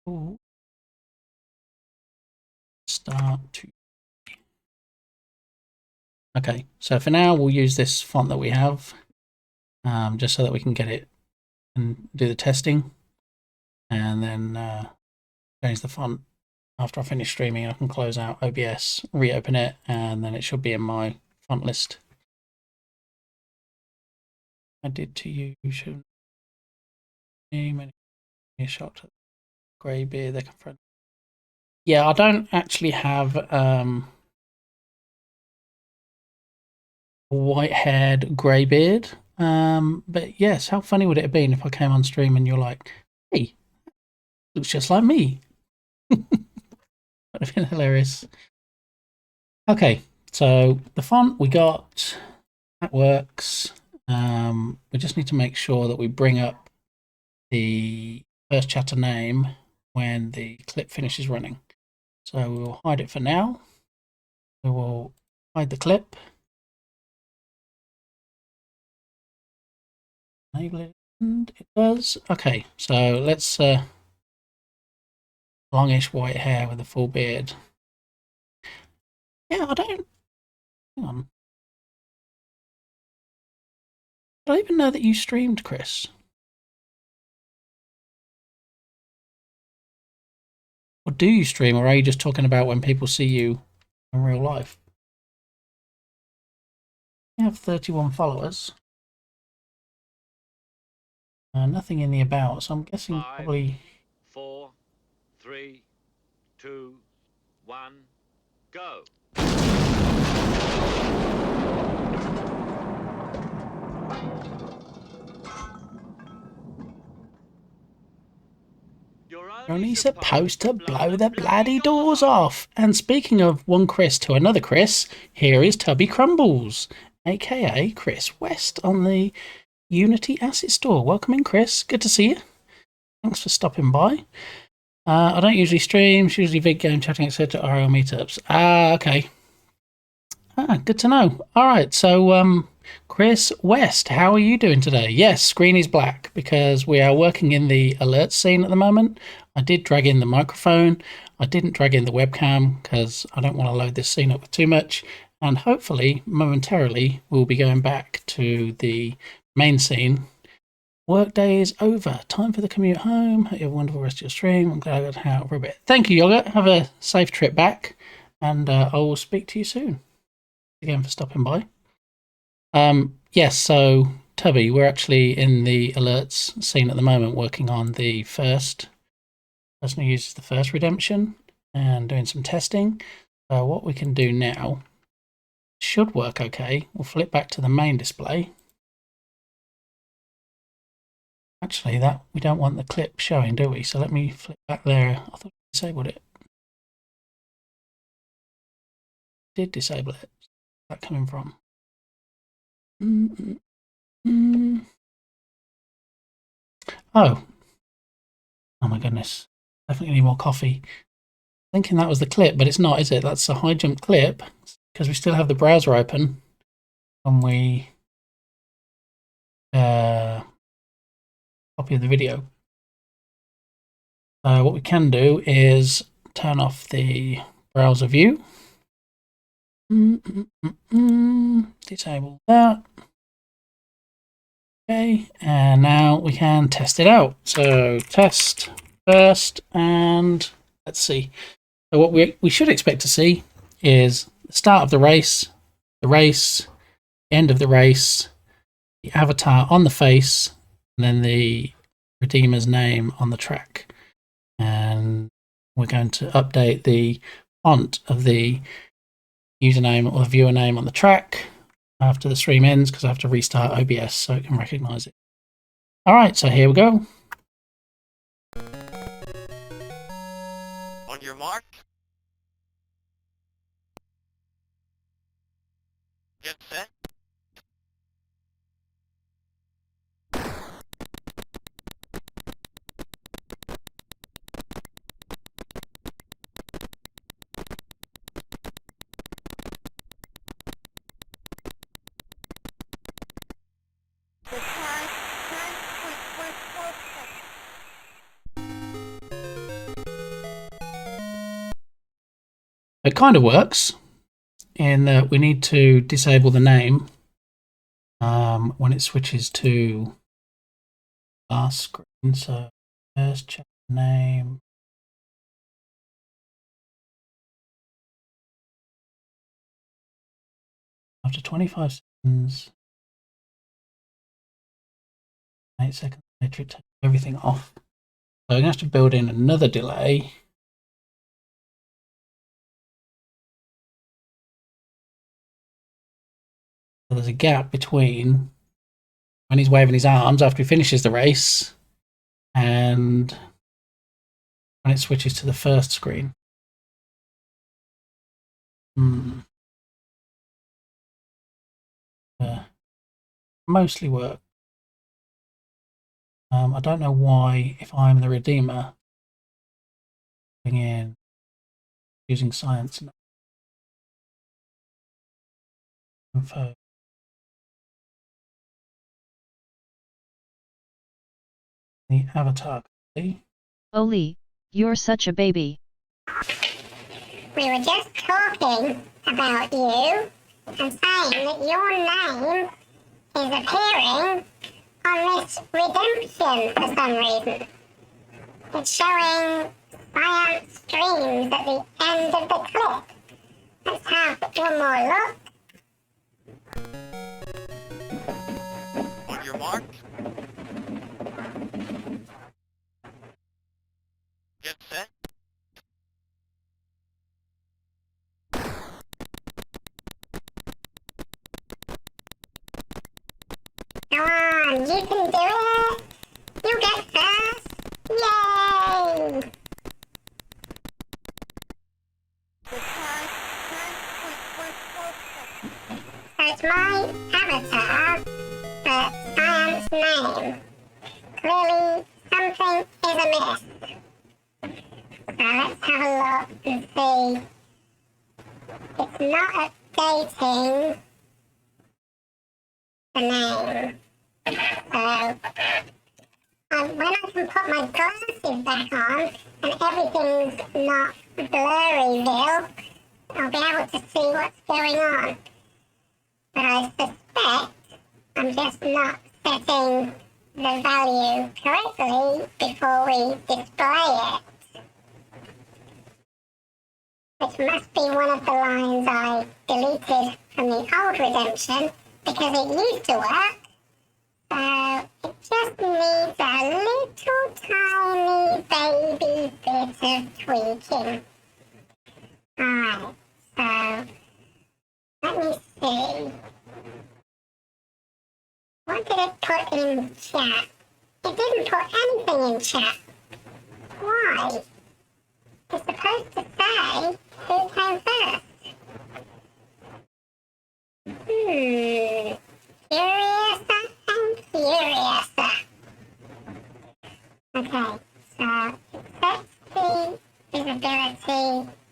Ooh. Start to. Okay, so for now we'll use this font that we have, just so that we can get it and do the testing, and then change the font after I finish streaming. I can close out OBS, reopen it, and then it should be in my font list. I did to you, should name any shot at grey beard they confront. Yeah, I don't actually have white-haired grey beard. But yes, how funny would it have been if I came on stream and you're like, hey, looks just like me. That'd have been hilarious. Okay, so the font we got, that works. We just need to make sure that we bring up the first chatter name when the clip finishes running. So we will hide it for now. We will hide the clip. enable it, and it does. Okay, so let's longish white hair with a full beard. Yeah, I don't. Hang on. I don't even know that you streamed, Chris. Or do you stream, or are you just talking about when people see you in real life? You have 31 followers. Nothing in the about, so I'm guessing 5, probably 4, 3, 2, 1, go. You're only supposed to blow the bloody doors off. And speaking of one Chris to another Chris, here is Tubby Crumbles, aka Chris West on the Unity Asset Store. Welcome in, Chris. Good to see you. Thanks for stopping by. I don't usually stream, it's usually vid game chatting, etc. RL meetups. Okay. Good to know. All right, so Chris West, how are you doing today? Yes, screen is black because we are working in the alert scene at the moment. I did drag in the microphone. I didn't drag in the webcam because I don't want to load this scene up with too much. And hopefully, momentarily, we'll be going back to the main scene. Workday is over. Time for the commute home. Hope you have a wonderful rest of your stream. I'm glad I got to hang out for a bit. Thank you, Yoga. Have a safe trip back. And I will speak to you soon. Again for stopping by. Yes, so Tubby, we're actually in the alerts scene at the moment, working on the first person who uses the first redemption and doing some testing. So what we can do now should work okay. We'll flip back to the main display. Actually, that we don't want the clip showing, do we? So let me flip back there. I thought I disabled it. Did disable it. Where's that coming from? Oh my goodness. Definitely need more coffee. Thinking that was the clip, but it's not, is it? That's a high jump clip because we still have the browser open when we copy of the video. What we can do is turn off the browser view. Disable that. Okay, and now we can test it out. So test first, and let's see. So what we should expect to see is the start of the race, the end of the race, the avatar on the face, and then the redeemer's name on the track. And we're going to update the font of the username or the viewer name on the track after the stream ends because I have to restart OBS so it can recognize it. All right, so here we go. On your mark. Get set. It kind of works in that we need to disable the name when it switches to last screen. So first check the name. After 25 seconds, 8 seconds later, it takes everything off. So I'm going to have to build in another delay. So there's a gap between when he's waving his arms after he finishes the race and when it switches to the first screen. Mostly work. I don't know why, if I'm the redeemer, putting in using science info. The avatar. See? Oli, you're such a baby. We were just talking about you and saying that your name is appearing on this redemption for some reason. It's showing Science Streams at the end of the clip. Let's have one more look. On your mark. Get set. Come on, you can do it! You get first! Yay! So it's my avatar, but Science name. Clearly, something is amiss. So let's have a look and see. It's not updating the name. So, when I can put my glasses back on and everything's not blurryville, I'll be able to see what's going on. But I suspect I'm just not setting the value correctly before we display it. Which must be one of the lines I deleted from the old redemption because it used to work. So it just needs a little tiny baby bit of tweaking. Alright, so let me see. What did it put in chat? It didn't put anything in chat. Why? It's supposed to say who came first. Curiouser and curiouser. Okay, so it sets the visibility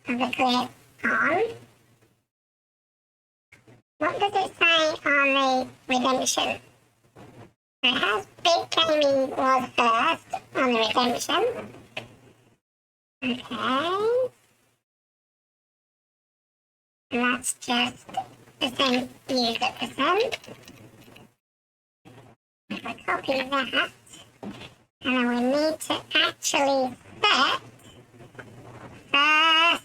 of the clip on. What does it say on the redemption? It has Big Gaming was first on the redemption. Okay. And that's just percent user percent. If I copy that, and then we need to actually set first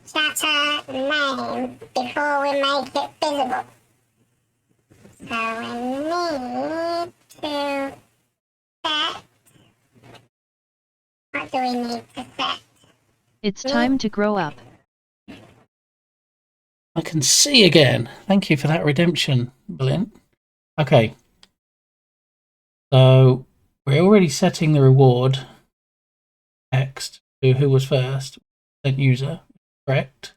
chatter name before we make it visible. So we need to set. What do we need to set? It's time to grow up. I can see again. Thank you for that redemption. Brilliant. Okay. So we're already setting the reward text to who was first, then user, correct?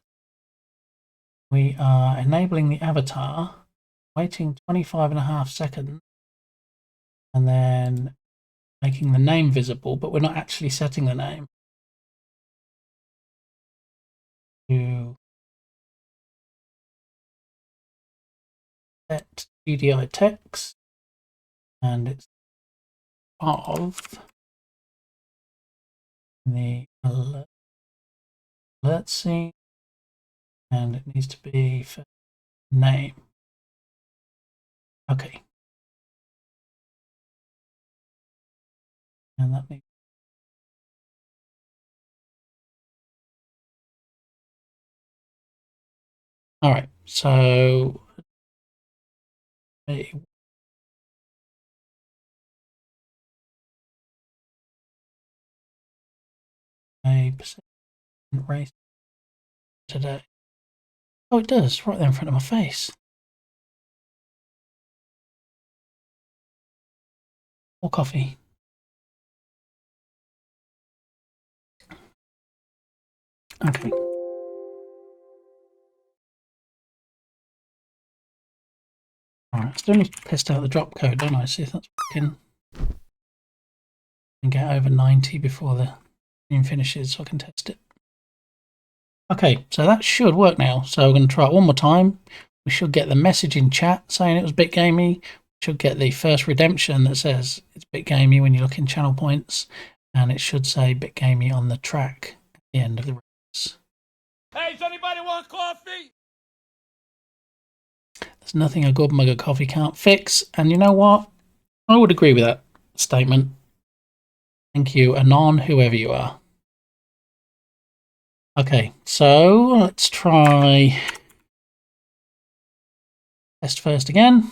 We are enabling the avatar, waiting 25.5 seconds, and then making the name visible, but we're not actually setting the name. To set GDI text, and it's of the alert scene, and it needs to be for name. Okay. And that needs. All right, so a percent race today. Oh, it does, right there in front of my face. More coffee. Okay. Alright, still need to test out the drop code, don't I? See if that's working. And get over 90 before the stream finishes so I can test it. Okay, so that should work now. So we're going to try it one more time. We should get the message in chat saying it was BitGamey. should get the first redemption that says it's BitGamey when you look in channel points, and it should say BitGamey on the track at the end of the race. Hey, does anybody want coffee? There's nothing a good mug of coffee can't fix, and you know what? I would agree with that statement. Thank you, Anon, whoever you are. Okay, so let's try test first again.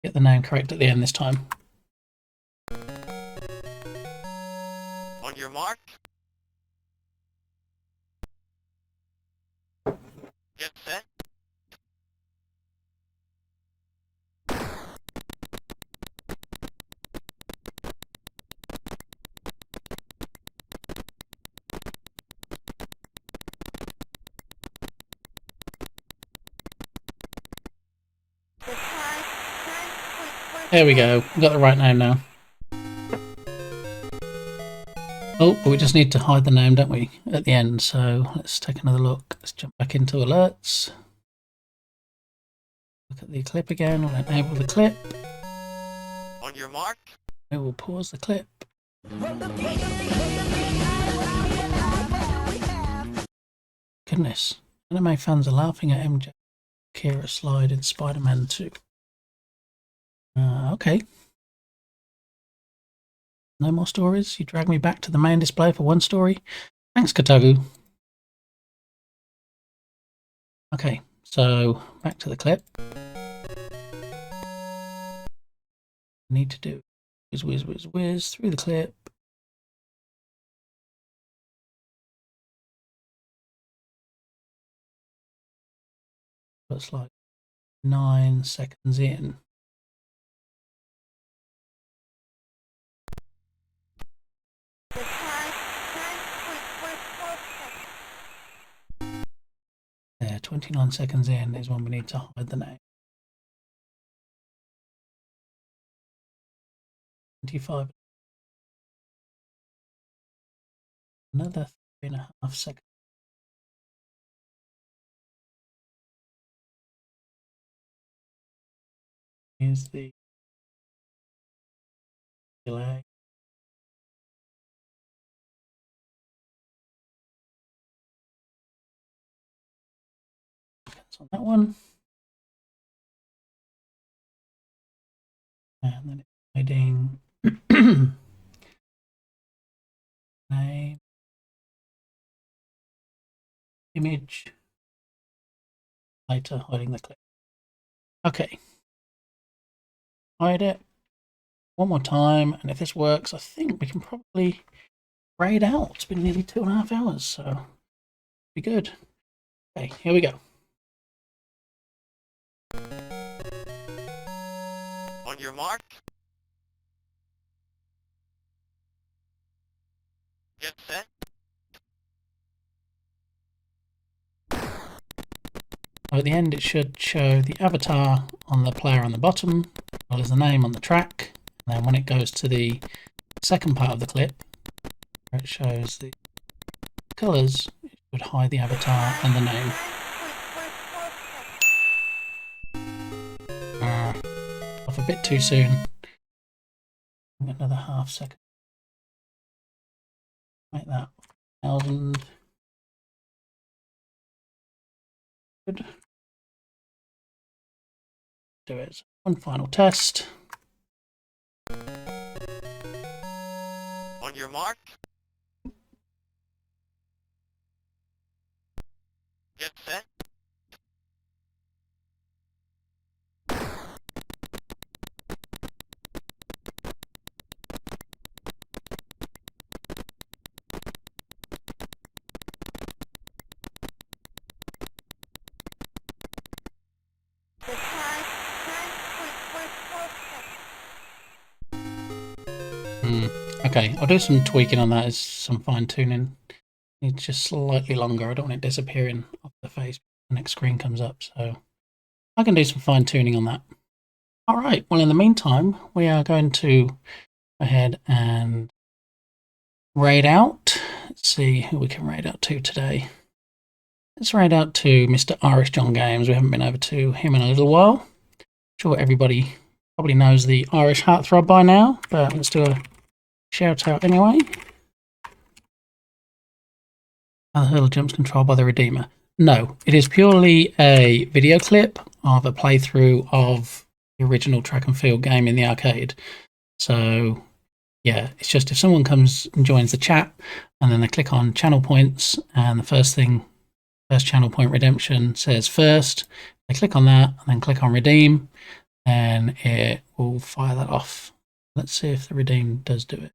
Get the name correct at the end this time. On your mark. Get set. There we go. We've got the right name now. Oh, but we just need to hide the name, don't we, at the end? So let's take another look. Let's jump back into alerts. Look at the clip again. We'll enable the clip. On your mark. We will pause the clip. Goodness. Anime fans are laughing at MJ Kira slide in Spider-Man 2. Okay. No more stories? You drag me back to the main display for one story? Thanks, Katagu. Okay, so back to the clip. Need to do whiz through the clip. Looks like 9 seconds in. There, 29 seconds in is when we need to hide the name. 25. Another 3.5 seconds. Here's the delay. On that one, and then it's hiding name, image, later hiding the clip. Okay, hide it one more time, and if this works, I think we can probably raid out. It's been nearly 2.5 hours, so be good. Okay, here we go. On your mark. Get set. So at the end it should show the avatar on the player on the bottom, as well as the name on the track. And then when it goes to the second part of the clip, where it shows the colours, it would hide the avatar and the name. Off a bit too soon. Another half second. Make that 1,000. Good. Do it. One final test. On your mark. Get set. Okay, I'll do some tweaking on that, as some fine tuning. It's just slightly longer. I don't want it disappearing off the face when the next screen comes up, so I can do some fine tuning on that. All right, well, in the meantime, we are going to go ahead and raid out. Let's see who we can raid out to today. Let's raid out to Mr. Irish John Games. We haven't been over to him in a little while. I'm sure everybody probably knows the Irish heartthrob by now, but let's do a shout out anyway. Other hurdle jumps controlled by the Redeemer. No, it is purely a video clip of a playthrough of the original track and field game in the arcade. So yeah, it's just if someone comes and joins the chat and then they click on channel points and the first channel point redemption says first, they click on that and then click on redeem and it will fire that off. Let's see if the redeem does do it.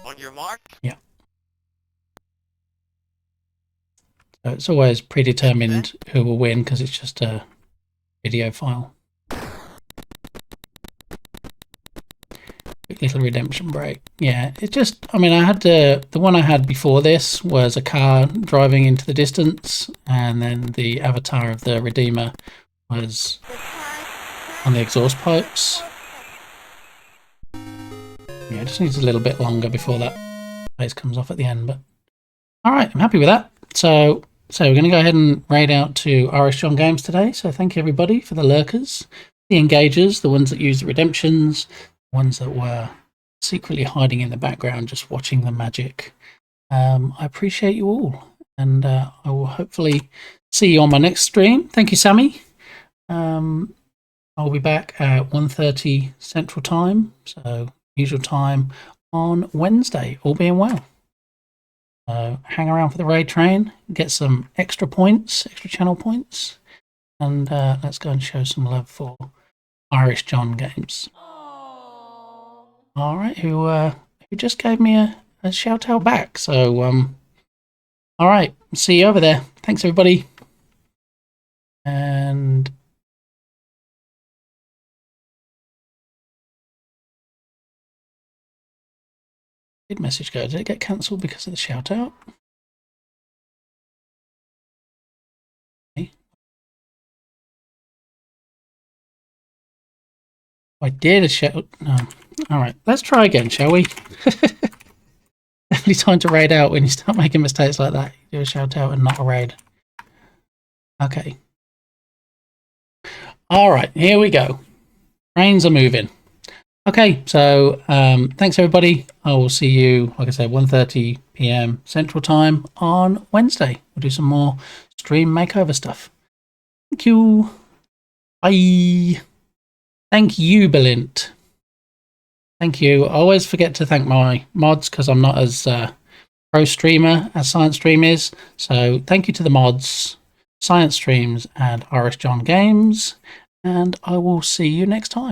On your mark? Yeah. So it's always predetermined who will win because it's just a video file. Quick little redemption break. Yeah, it just, I mean, I had the one I had before this was a car driving into the distance, and then the avatar of the Redeemer was on the exhaust pipes. Yeah, it just needs a little bit longer before that place comes off at the end, but all right, I'm happy with that. So we're going to go ahead and raid out to Irish John Games today. So thank you everybody for the lurkers, the engagers, the ones that use the redemptions, the ones that were secretly hiding in the background just watching the magic. I appreciate you all, and I will hopefully see you on my next stream. Thank you, Sammy. I'll be back at 1:30 Central Time, so usual time on Wednesday, all being well. Hang around for the raid train, get some extra points, extra channel points, and let's go and show some love for Irish John Games. All right, who just gave me a shout out back. So all right, see you over there. Thanks everybody. And did message go? Did it get cancelled because of the shout out? Okay. I did a shout. No. All right, let's try again, shall we? Definitely time to raid out when you start making mistakes like that. You do a shout out and not a raid. Okay. All right, here we go. Trains are moving. Okay, so thanks everybody. I will see you, like I said, 1:30 p.m. Central Time on Wednesday. We'll do some more stream makeover stuff. Thank you. Bye. Thank you, Belint. Thank you. I always forget to thank my mods because I'm not as pro streamer as Science Stream is. So thank you to the mods, Science Streams and Irish John Games. And I will see you next time.